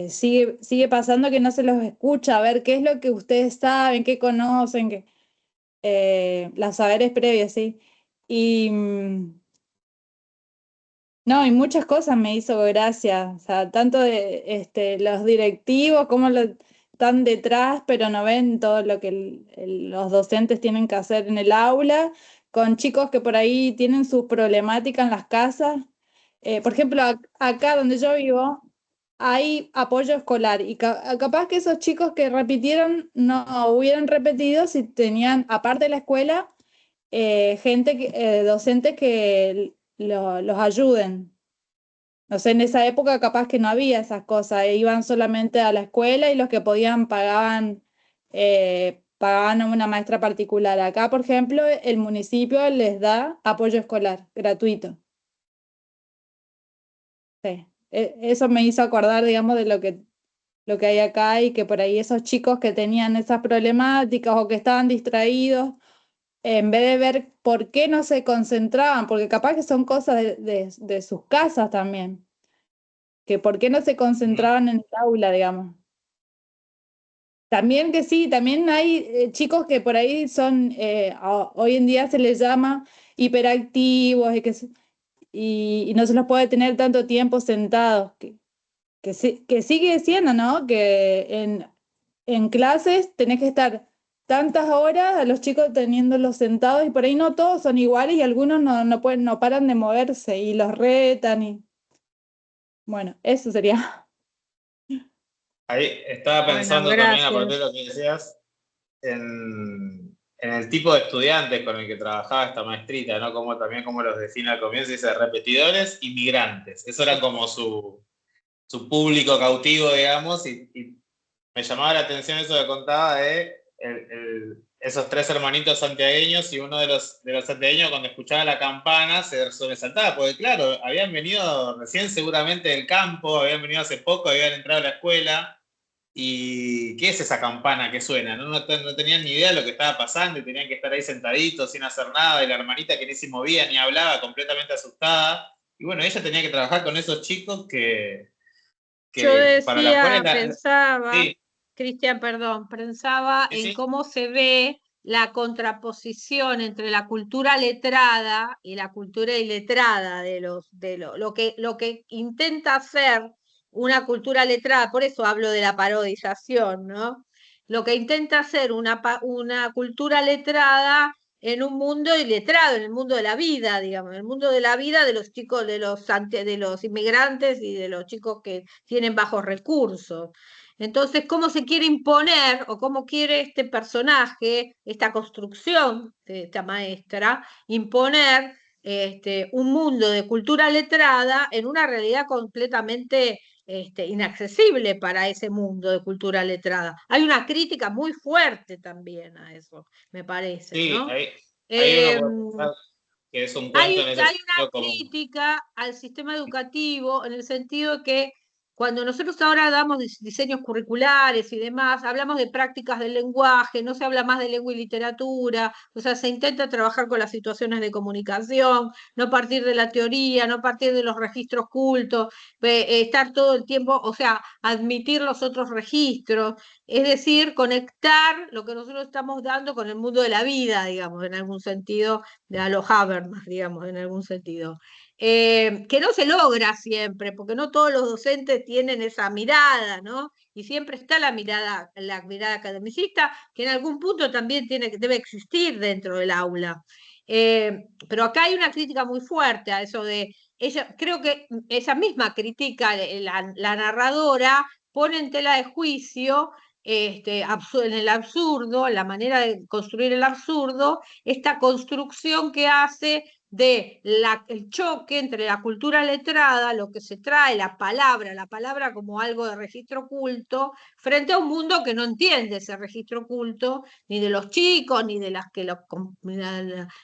sigue pasando que no se los escucha, a ver qué es lo que ustedes saben, qué conocen, los saberes previos, sí. Y no, y muchas cosas me hizo gracia, o sea, tanto de los directivos como están detrás, pero no ven todo lo que los docentes tienen que hacer en el aula, con chicos que por ahí tienen sus problemáticas en las casas. Por ejemplo, acá donde yo vivo, hay apoyo escolar y capaz que esos chicos que repitieron no hubieran repetido si tenían, aparte de la escuela, docentes que los ayuden. No sé, en esa época capaz que no había esas cosas, iban solamente a la escuela y los que podían pagaban a una maestra particular. Acá, por ejemplo, el municipio les da apoyo escolar gratuito. Sí. Eso me hizo acordar, digamos, de lo que hay acá y que por ahí esos chicos que tenían esas problemáticas o que estaban distraídos, en vez de ver por qué no se concentraban, porque capaz que son cosas de sus casas también, que por qué no se concentraban en el aula, digamos. También que sí, también hay chicos que por ahí son, hoy en día se les llama hiperactivos y no se los puede tener tanto tiempo sentados, que sigue siendo, ¿no? Que en clases tenés que estar tantas horas a los chicos teniéndolos sentados y por ahí no todos son iguales y algunos no paran de moverse y los retan y bueno, eso sería. Ahí estaba Bueno, pensando también, a partir de gracias. lo que decías, en el tipo de estudiantes con el que trabajaba esta maestrita, ¿no? Como también como los define al comienzo, dice repetidores y migrantes. Eso era como su público cautivo, digamos, y me llamaba la atención eso que contaba de esos tres hermanitos santiagueños, y uno de los santiagueños cuando escuchaba la campana se sobresaltaba, porque claro, habían venido recién seguramente del campo, habían venido hace poco, habían entrado a la escuela. ¿Y qué es esa campana que suena? No tenían ni idea de lo que estaba pasando y tenían que estar ahí sentaditos sin hacer nada, y la hermanita que ni se movía ni hablaba, completamente asustada. Y bueno, ella tenía que trabajar con esos chicos Yo que para la cual pensaba, sí, Cristian, perdón, pensaba sí, en sí. cómo se ve la contraposición entre la cultura letrada y la cultura iletrada lo que intenta hacer una cultura letrada, por eso hablo de la parodización, ¿no? Lo que intenta hacer una cultura letrada en un mundo iletrado, en el mundo de la vida, digamos, en el mundo de la vida de los chicos, de los inmigrantes y de los chicos que tienen bajos recursos. Entonces, ¿cómo se quiere imponer o cómo quiere este personaje, esta construcción de esta maestra, imponer un mundo de cultura letrada en una realidad completamente inaccesible para ese mundo de cultura letrada? Hay una crítica muy fuerte también a eso, me parece, Sí, ¿no? ahí uno puede Em, pensar que es un cuento en ese hay una sentido como... crítica al sistema educativo en el sentido de que cuando nosotros ahora damos diseños curriculares y demás, hablamos de prácticas del lenguaje, no se habla más de lengua y literatura, o sea, se intenta trabajar con las situaciones de comunicación, no partir de la teoría, no partir de los registros cultos, estar todo el tiempo, o sea, admitir los otros registros, es decir, conectar lo que nosotros estamos dando con el mundo de la vida, digamos, en algún sentido, de a los Habermas, digamos, en algún sentido. Que no se logra siempre, porque no todos los docentes tienen esa mirada, ¿no? Y siempre está la mirada academicista, que en algún punto también debe existir dentro del aula. Pero acá hay una crítica muy fuerte a eso de, ella, creo que esa misma crítica, la narradora pone en tela de juicio en el absurdo, la manera de construir el absurdo, esta construcción que hace de el choque entre la cultura letrada, lo que se trae, la palabra como algo de registro oculto, frente a un mundo que no entiende ese registro oculto, ni de los chicos, ni de las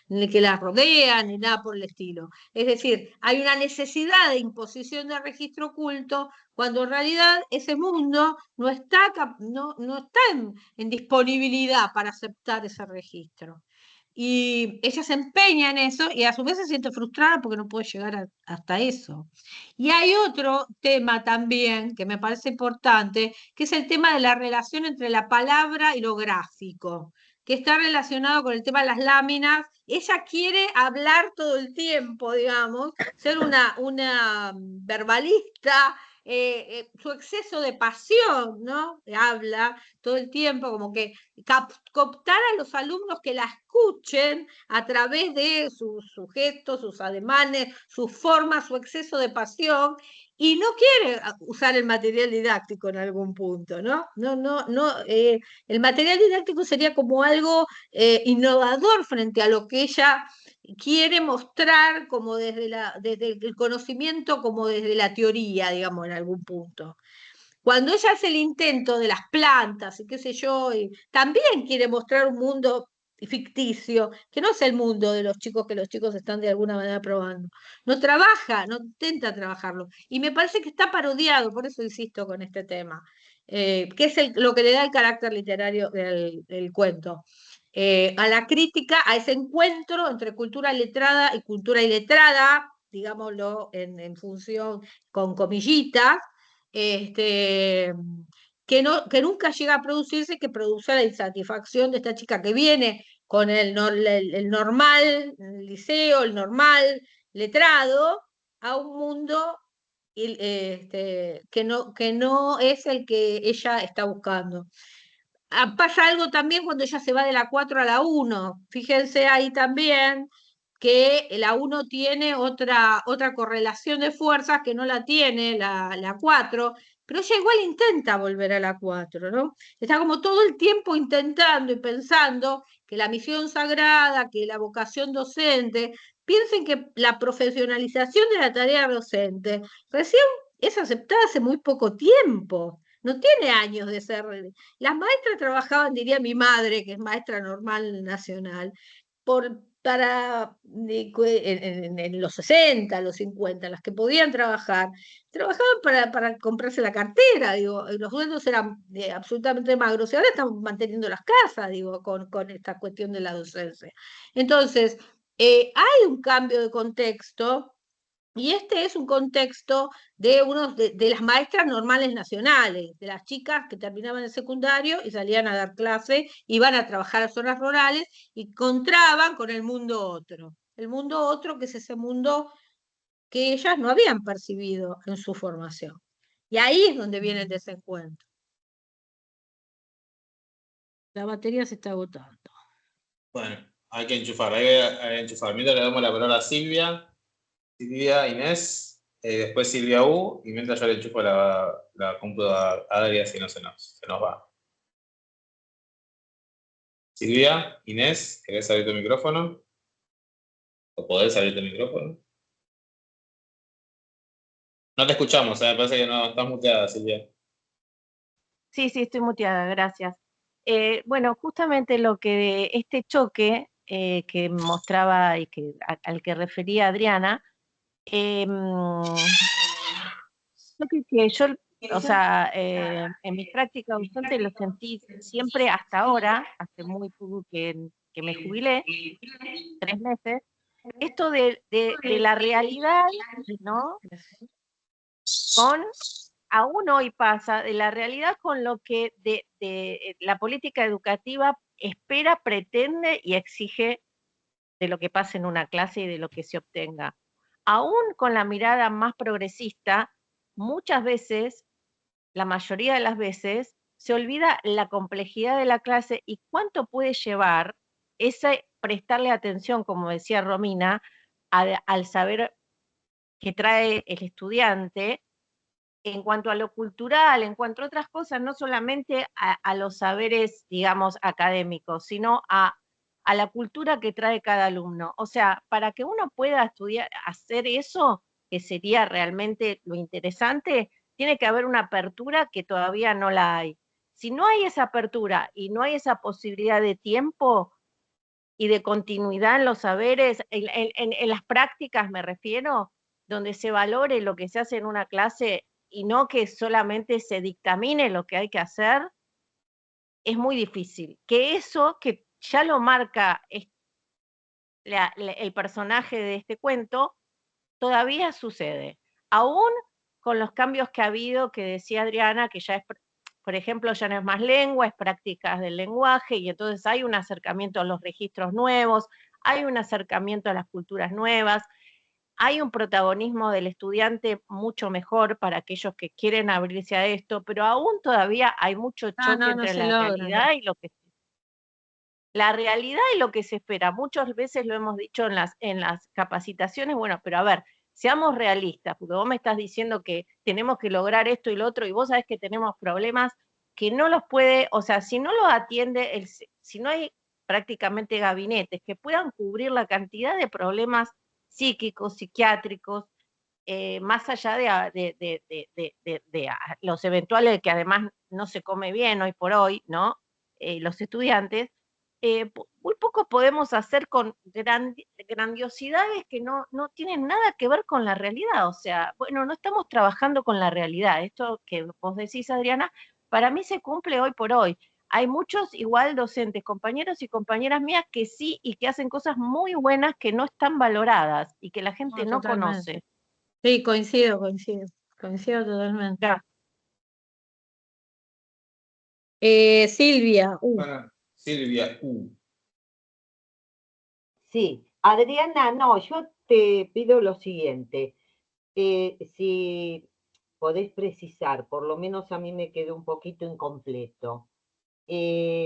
ni que las rodean, ni nada por el estilo. Es decir, hay una necesidad de imposición de registro oculto cuando en realidad ese mundo no está, no está en disponibilidad para aceptar ese registro. Y ella se empeña en eso y a su vez se siente frustrada porque no puede llegar hasta eso. Y hay otro tema también que me parece importante, que es el tema de la relación entre la palabra y lo gráfico, que está relacionado con el tema de las láminas. Ella quiere hablar todo el tiempo, digamos, ser una verbalista, su exceso de pasión, ¿no? Habla todo el tiempo como que cooptar a los alumnos que la escuchen a través de sus gestos, sus ademanes, sus formas, su exceso de pasión, y no quiere usar el material didáctico en algún punto, ¿no? El material didáctico sería como algo innovador frente a lo que ella quiere mostrar como desde el conocimiento, como desde la teoría, digamos, en algún punto. Cuando ella hace el intento de las plantas y qué sé yo, y también quiere mostrar un mundo ficticio, que no es el mundo de los chicos que los chicos están de alguna manera probando. No trabaja, no intenta trabajarlo. Y me parece que está parodiado, por eso insisto con este tema, que es lo que le da el carácter literario del cuento. A la crítica, a ese encuentro entre cultura letrada y cultura iletrada, digámoslo en función con comillitas, este, que nunca llega a producirse, que produce la insatisfacción de esta chica que viene con el normal, el liceo, el normal letrado, a un mundo que no es el que ella está buscando. pasa algo también cuando ella se va de la 4 a la 1. Fíjense ahí también que la 1 tiene otra correlación de fuerzas que no la tiene la 4, pero ella igual intenta volver a la 4, ¿no? Está como todo el tiempo intentando y pensando que la misión sagrada, que la vocación docente, piensen que la profesionalización de la tarea docente recién es aceptada hace muy poco tiempo. No tiene años de ser. Las maestras trabajaban, diría mi madre, que es maestra normal nacional, en los 60, los 50, las que podían trabajar, trabajaban para comprarse la cartera, digo, y los sueldos eran absolutamente magros, y ahora están manteniendo las casas, digo, con esta cuestión de la docencia. Entonces, hay un cambio de contexto. Y este es un contexto de las maestras normales nacionales, de las chicas que terminaban el secundario y salían a dar clase, iban a trabajar a zonas rurales y encontraban con el mundo otro. El mundo otro, que es ese mundo que ellas no habían percibido en su formación. Y ahí es donde viene el desencuentro. La batería se está agotando. Bueno, hay que enchufar, hay que enchufar. Mientras le damos la palabra a Silvia, Inés, después Silvia U, y mientras yo le enchufo la computadora a Adri, si no se nos va. Silvia, Inés, ¿querés abrir tu micrófono? ¿O podés abrir tu micrófono? No te escuchamos, me parece que no estás muteada, Silvia. Sí, estoy muteada, gracias. Bueno, justamente lo que este choque que mostraba y al que refería Adriana, o sea, en mis prácticas docentes lo sentí siempre hasta ahora, hace muy poco que me jubilé, 3 meses, esto de la realidad, ¿no? Aún hoy pasa, de la realidad con lo que de la política educativa espera, pretende y exige de lo que pasa en una clase y de lo que se obtenga. Aún con la mirada más progresista, muchas veces, la mayoría de las veces, se olvida la complejidad de la clase y cuánto puede llevar ese prestarle atención, como decía Romina, al saber que trae el estudiante en cuanto a lo cultural, en cuanto a otras cosas, no solamente a los saberes, digamos, académicos, sino a la cultura que trae cada alumno. O sea, para que uno pueda estudiar, hacer eso, que sería realmente lo interesante, tiene que haber una apertura que todavía no la hay. Si no hay esa apertura y no hay esa posibilidad de tiempo y de continuidad en los saberes, en las prácticas me refiero, donde se valore lo que se hace en una clase y no que solamente se dictamine lo que hay que hacer, es muy difícil. Que eso, que ya lo marca el personaje de este cuento, todavía sucede. Aún con los cambios que ha habido, que decía Adriana, que ya es, por ejemplo, ya no es más lengua, es prácticas del lenguaje, y entonces hay un acercamiento a los registros nuevos, hay un acercamiento a las culturas nuevas, hay un protagonismo del estudiante mucho mejor para aquellos que quieren abrirse a esto, pero aún todavía hay mucho choque entre la realidad y lo que se espera. Muchas veces lo hemos dicho en las capacitaciones, bueno, pero a ver, seamos realistas, porque vos me estás diciendo que tenemos que lograr esto y lo otro, y vos sabés que tenemos problemas que no los puede, o sea, si no los atiende, si no hay prácticamente gabinetes que puedan cubrir la cantidad de problemas psíquicos, psiquiátricos, más allá de los eventuales que además no se come bien hoy por hoy, ¿no? Los estudiantes, muy poco podemos hacer con grandiosidades que no tienen nada que ver con la realidad. O sea, bueno, no estamos trabajando con la realidad. Esto que vos decís, Adriana, para mí se cumple hoy por hoy. Hay muchos igual docentes, compañeros y compañeras mías que sí y que hacen cosas muy buenas que no están valoradas y que la gente no conoce. Sí, coincido totalmente. Ya. Silvia. Silvia U. Sí, Adriana, no, yo te pido lo siguiente, si podés precisar, por lo menos a mí me quedó un poquito incompleto.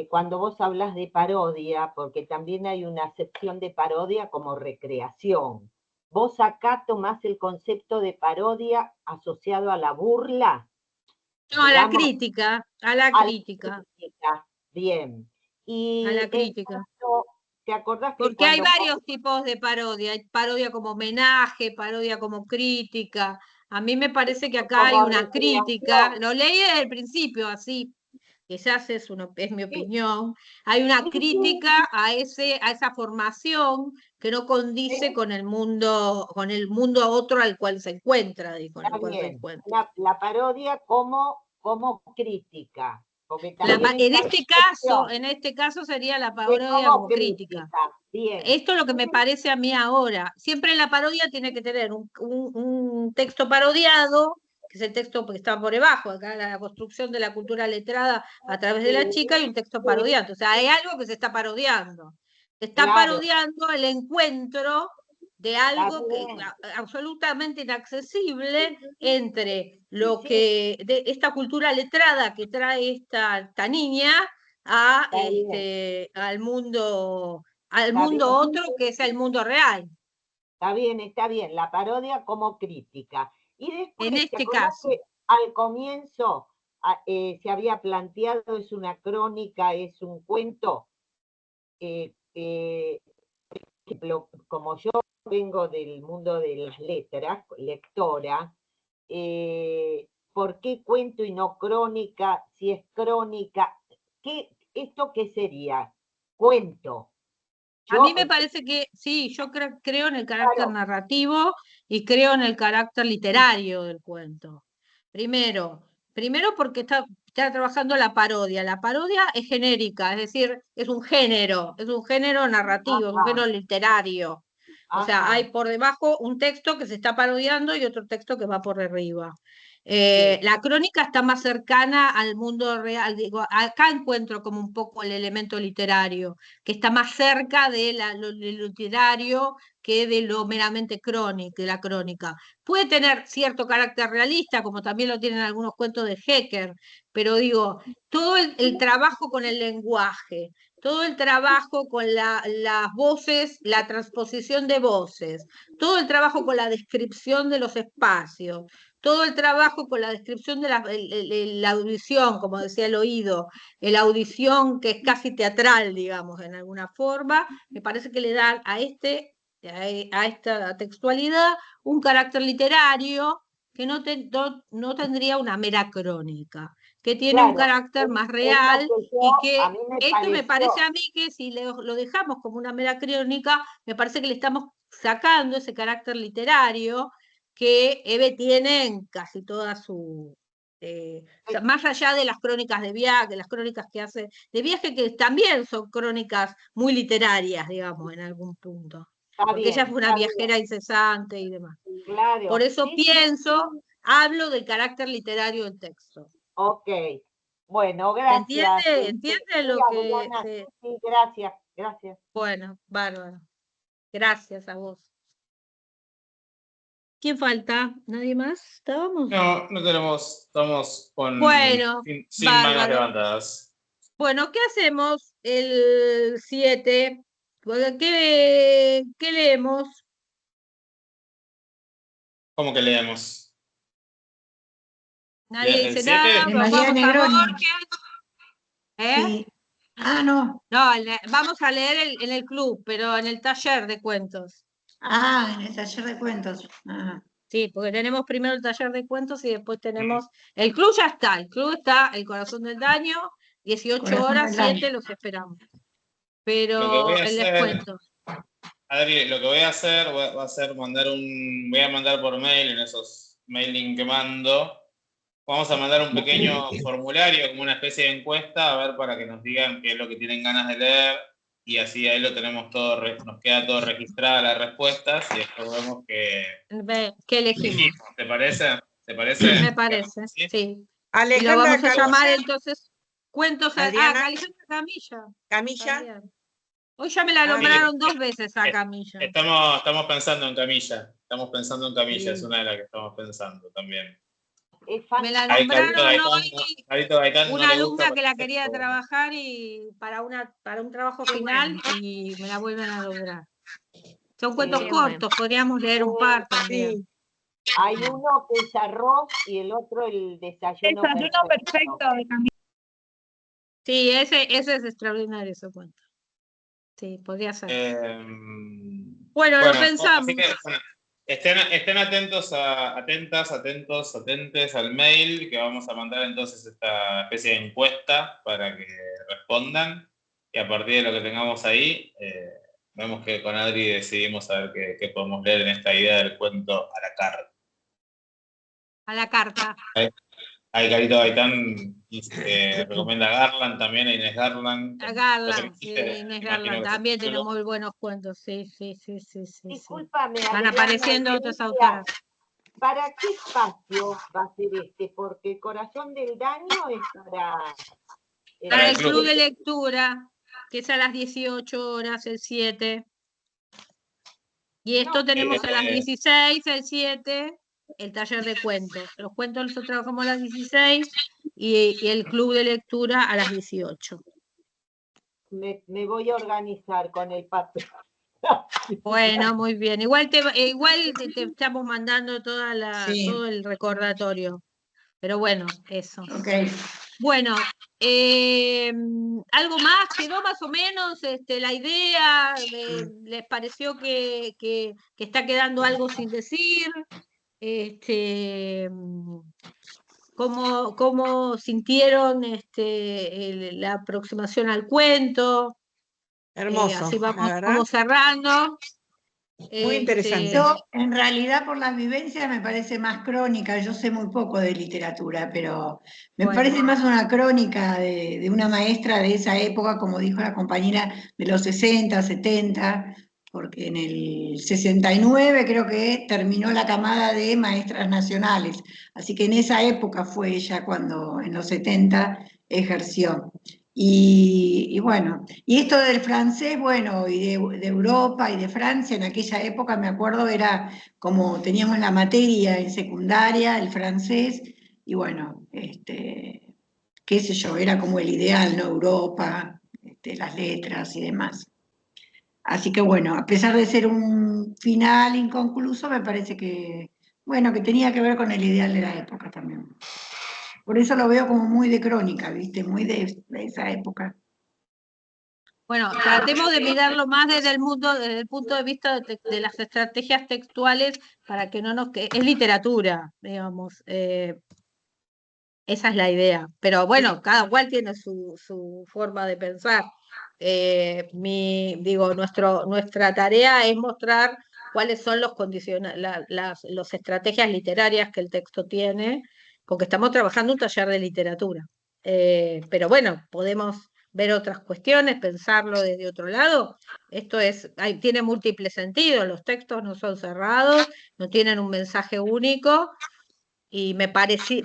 cuando vos hablas de parodia, porque también hay una acepción de parodia como recreación. ¿Vos acá tomás el concepto de parodia asociado a la burla? No, a la Digamos, crítica, a la a la crítica, crítica. Bien. a Y la crítica. ¿te acordás que Porque hay cuando varios tipos de parodia. Hay parodia como homenaje, parodia como crítica. A mí me parece que acá hay como una crítica. recreación? Lo leí desde el principio, así, quizás es mi opinión. Hay una crítica a esa formación que no condice con el mundo otro al cual se encuentra, con el Está cual se bien. encuentra. La parodia como crítica, porque también En está este caso sería la es parodia como como crítica. Bien. Esto es lo que me parece a mí ahora. Siempre la parodia tiene que tener un texto parodiado, que es el texto que está por debajo, acá la construcción de la cultura letrada a través de la chica, y un texto parodiado. O sea, hay algo que se está parodiando. Se está Claro. parodiando el encuentro de algo que absolutamente inaccesible entre lo que de esta cultura letrada que trae esta niña al mundo otro que es el mundo real. Está bien, la parodia como crítica. Y después, En este ¿te acordás caso. que al comienzo se había planteado, es una crónica, es un cuento? Como yo vengo del mundo de las letras, lectora, ¿por qué cuento y no crónica? Si es crónica, ¿esto qué sería? Cuento. A mí me parece que sí, yo creo en el carácter narrativo y creo en el carácter literario del cuento. Primero porque está trabajando la parodia. La parodia es genérica, es decir, es un género narrativo, es un género literario. O sea, hay por debajo un texto que se está parodiando y otro texto que va por arriba. La crónica está más cercana al mundo real. Digo, acá encuentro como un poco el elemento literario, que está más cerca de lo literario que de lo meramente crónico, de la crónica. Puede tener cierto carácter realista, como también lo tienen algunos cuentos de Hecker, pero digo, todo el trabajo con el lenguaje, todo el trabajo con las voces, la transposición de voces, todo el trabajo con la descripción de los espacios, todo el trabajo con la descripción de la audición, como decía el oído, la audición que es casi teatral, digamos, en alguna forma, me parece que le dan a esta textualidad un carácter literario que no tendría una mera crónica, que tiene un carácter más real, y que esto me parece a mí que si lo dejamos como una mera crónica, me parece que le estamos sacando ese carácter literario que Eve tiene en casi toda su... o sea, más allá de las crónicas de viaje, las crónicas que hace de viaje, que también son crónicas muy literarias, digamos, en algún punto. Porque ella fue una viajera incesante y demás. Claro. Por eso hablo del carácter literario del texto. Ok. Bueno, gracias. ¿Entiende lo que...? Sí, gracias. Bueno, bárbaro. Gracias a vos. ¿Quién falta? ¿Nadie más? ¿Estábamos? No tenemos, estamos sin manos levantadas. Bueno, ¿qué hacemos el 7? ¿Qué leemos? ¿Cómo que leemos? Nadie dice nada. De María Negroni. ¿Eh? Sí. No. No, vamos a leer en el club, pero en el taller de cuentos. En el taller de cuentos. Sí, porque tenemos primero el taller de cuentos y después tenemos... El club ya está, el corazón del daño, 18 horas, 7 los esperamos. Pero el descuento. Adri, lo que voy a hacer va a ser voy a mandar por mail, en esos mailing que mando, vamos a mandar un pequeño formulario, como una especie de encuesta, a ver, para que nos digan qué es lo que tienen ganas de leer, y así ahí lo tenemos todo, nos queda todo registrada las respuestas, y después vemos ¿Qué elegimos? ¿Te parece? ¿Te parece? Me parece, sí. Alejandra Y lo vamos a Camilla. llamar entonces Cuentos Adriana. Alejandra Camilla. Camilla. Hoy ya me la nombraron 2 veces a Camilla. Estamos pensando en Camilla. Estamos pensando en Camilla, Sí. es una de las que estamos pensando también. Me la Ay, Carito nombraron Gaitán, hoy Carito Gaitán no una le gusta alumna que la porque quería trabajar y para un trabajo Qué final bueno. y me la vuelven a nombrar. Son Sí. cuentos Qué bueno. cortos, podríamos leer un par también. Sí, Hay uno que es arroz y el otro el desayuno Desayuno perfecto. perfecto de Camila. Sí, ese es extraordinario ese cuento. Sí, podría ser. Bueno, lo Bueno, pensamos. así que bueno, estén atentos atentes al mail que vamos a mandar entonces esta especie de encuesta para que respondan y a partir de lo que tengamos ahí vemos que con Adri decidimos a ver qué podemos leer en esta idea del cuento a la carta. A la carta. Ahí Carito Gaitán recomienda a Garland también, a Inés Garland. A Lo que Garland, sí, dijiste, Inés imagino Garland que también es tiene título. muy buenos cuentos, sí. Discúlpame, Van Adriana, apareciendo yo otras decía, autoras. ¿para qué espacio va a ser este? Porque el corazón del daño es Para el club de lectura, que es a las 18 horas, el 7. Y esto tenemos a las 16, el 7, el taller de cuentos. Los cuentos nosotros trabajamos a las 16 y el club de lectura a las 18. Me voy a organizar con el papel. Bueno, muy bien. Igual te estamos mandando Sí. todo el recordatorio. Pero bueno, eso. Ok. Bueno, algo más, quedó más o menos la idea, ¿les pareció que está quedando algo sin decir? ¿Cómo sintieron la aproximación al cuento? hermoso, Así la vamos verdad. cerrando. Muy interesante. Yo, en realidad, por las vivencias me parece más crónica. Yo sé muy poco de literatura, pero me Bueno. parece más una crónica de una maestra de esa época, como dijo la compañera, de los 60, 70, porque en el 69 creo que terminó la camada de maestras nacionales. Así que en esa época fue ella cuando, en los 70, ejerció. Y bueno, y esto del francés, bueno, y de Europa y de Francia, en aquella época me acuerdo era como teníamos la materia en secundaria, el francés, y bueno, qué sé yo, era como el ideal, ¿no? Europa, las letras y demás. Así que bueno, a pesar de ser un final inconcluso, me parece que, bueno, que tenía que ver con el ideal de la época también. Por eso lo veo como muy de crónica, ¿viste? Muy de esa época. Bueno, tratemos de mirarlo más desde el punto de vista de las estrategias textuales para que no nos quede. Es literatura, digamos. Esa es la idea. Pero bueno, cada cual tiene su forma de pensar. Nuestra tarea es mostrar cuáles son las estrategias literarias que el texto tiene, porque estamos trabajando un taller de literatura. Pero bueno, podemos ver otras cuestiones, pensarlo desde otro lado. Esto tiene múltiples sentidos, los textos no son cerrados, no tienen un mensaje único, y me parece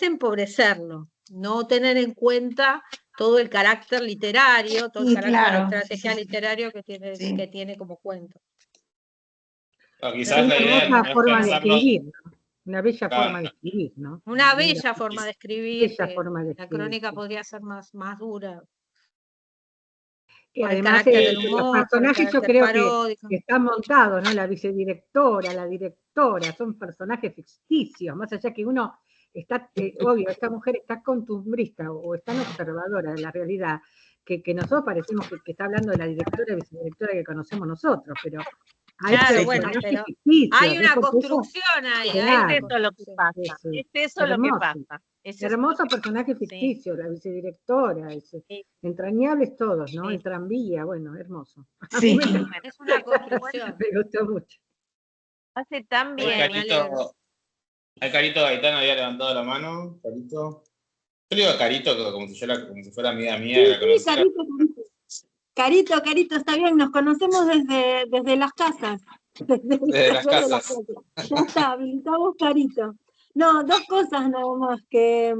empobrecerlo, no tener en cuenta todo el carácter literario, todo el Sí, carácter de claro, estrategia sí. literario que Sí. tiene como cuento. Quizás la Una idea hermosa no es forma de pensarlo. escribir, ¿no? Una bella Claro. forma de escribir, ¿no? Una linda, bella forma de escribir, bella forma de la escribir, crónica sí. podría ser más dura, Y por el además carácter del los humor, por el personajes yo carácter creo paródico. que están montados, ¿no? La vicedirectora, la directora, son personajes ficticios, más allá que uno está, obvio, esta mujer está costumbrista o es tan observadora de la realidad, que nosotros parecemos que está hablando de la directora y vicedirectora que conocemos nosotros, pero hay Claro, bueno, personajes pero ficticios. hay una porque eso- construcción ahí, hay Claro, una Es eso lo que construcción. pasa. sí. Es eso lo que Hermoso. pasa. Es eso. Hermoso personaje Sí. ficticio, la vicedirectora, Sí. entrañables todos, ¿no? Sí. El tranvía, bueno, hermoso. A Sí. mí Es una construcción. me gustó mucho. Hace tan Ahí bien. Bueno, me alegro. Carito Gaitán había levantado la mano. Carito. Yo le digo a Carito como si fuera amiga mía, que la Sí, conocía. Carito, está bien, nos conocemos desde las casas. Desde las casas. Ya está, habilitamos Carito. No, dos cosas nada más, que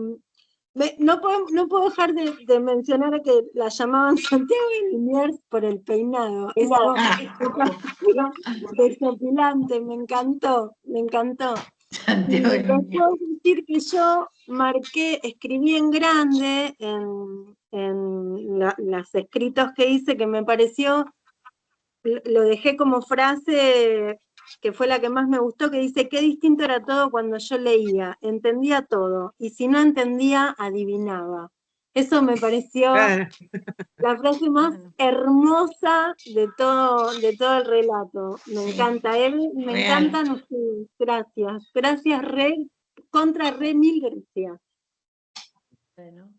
no puedo dejar de mencionar que la llamaban Santiago de Liniers por el peinado. Eso desopilante, me encantó. Santiago Les puedo decir que yo escribí en grande en los escritos que hice, que me pareció, lo dejé como frase que fue la que más me gustó, que dice: qué distinto era todo cuando yo leía, entendía todo, y si no entendía, adivinaba. Eso me pareció la frase más hermosa de todo el relato. Me encanta, me encantan ustedes. Gracias. Gracias, mil gracias. Bueno.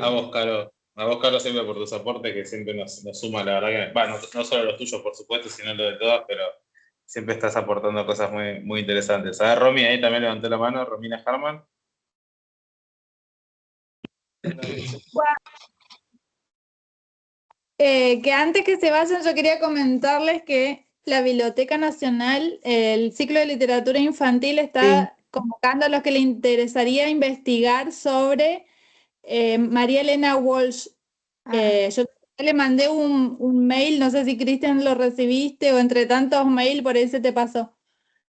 A vos, Caro, siempre por tus aportes, que siempre nos suma, la verdad que, bueno, no solo los tuyos, por supuesto, sino los de todas, pero siempre estás aportando cosas muy, muy interesantes. A ver, Romy, ahí también levantó la mano, Romina Harman. Que antes que se vayan, yo quería comentarles que la Biblioteca Nacional, el ciclo de literatura infantil, está convocando a los que les interesaría investigar sobre María Elena Walsh. Yo le mandé un mail, no sé si Cristian lo recibiste o entre tantos mails por ahí se te pasó.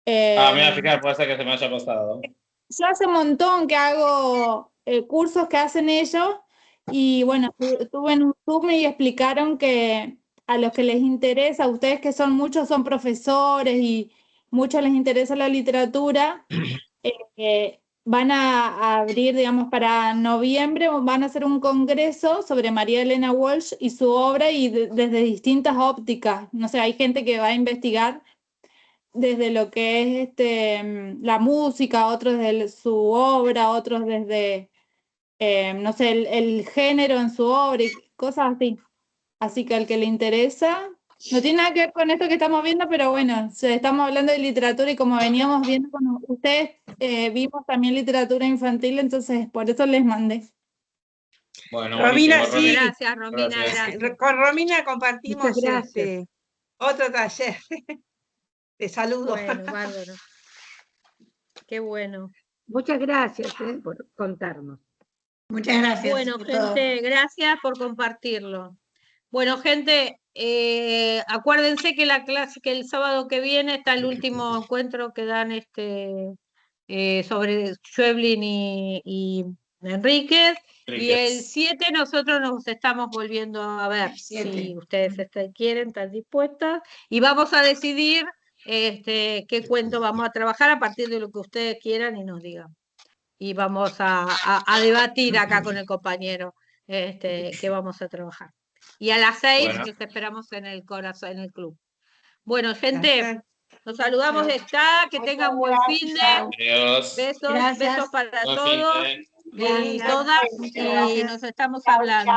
Me voy a fijar, puede ser que se me haya pasado. Yo hace un montón que hago cursos que hacen ellos y bueno, estuve en un Zoom y explicaron que a los que les interesa, a ustedes que son muchos, son profesores y muchos les interesa la literatura, van a abrir, digamos, para noviembre, van a hacer un congreso sobre María Elena Walsh y su obra y desde distintas ópticas. No sé, hay gente que va a investigar desde lo que es la música, otros desde su obra, otros desde, no sé, el género en su obra y cosas así. Así que al que le interesa, no tiene nada que ver con esto que estamos viendo, pero bueno, estamos hablando de literatura y como veníamos viendo con ustedes, vimos también literatura infantil, entonces por eso les mandé. Bueno, Romina, buenísimo, sí. Gracias, Romina, gracias. Con Romina compartimos Muchas gracias. otro taller. Te saludo. Bueno, bárbaro. Qué bueno. Muchas gracias por contarnos. Muchas gracias. Bueno, por todo. gente, gracias por compartirlo. Bueno, gente, acuérdense que la clase, que el sábado que viene está el último encuentro que dan sobre Schweblin y Enríquez. Y el 7 nosotros nos estamos volviendo a ver, si ustedes quieren, están dispuestas. Y vamos a decidir qué cuento vamos a trabajar a partir de lo que ustedes quieran y nos digan. Y vamos a debatir acá con el compañero qué vamos a trabajar. Y a las 6 los esperamos en el corazón, en el club. Bueno, gente, nos saludamos de acá, que tengan buen fin de. Adiós. Besos para Buen todos fin de. y todas, y nos estamos hablando.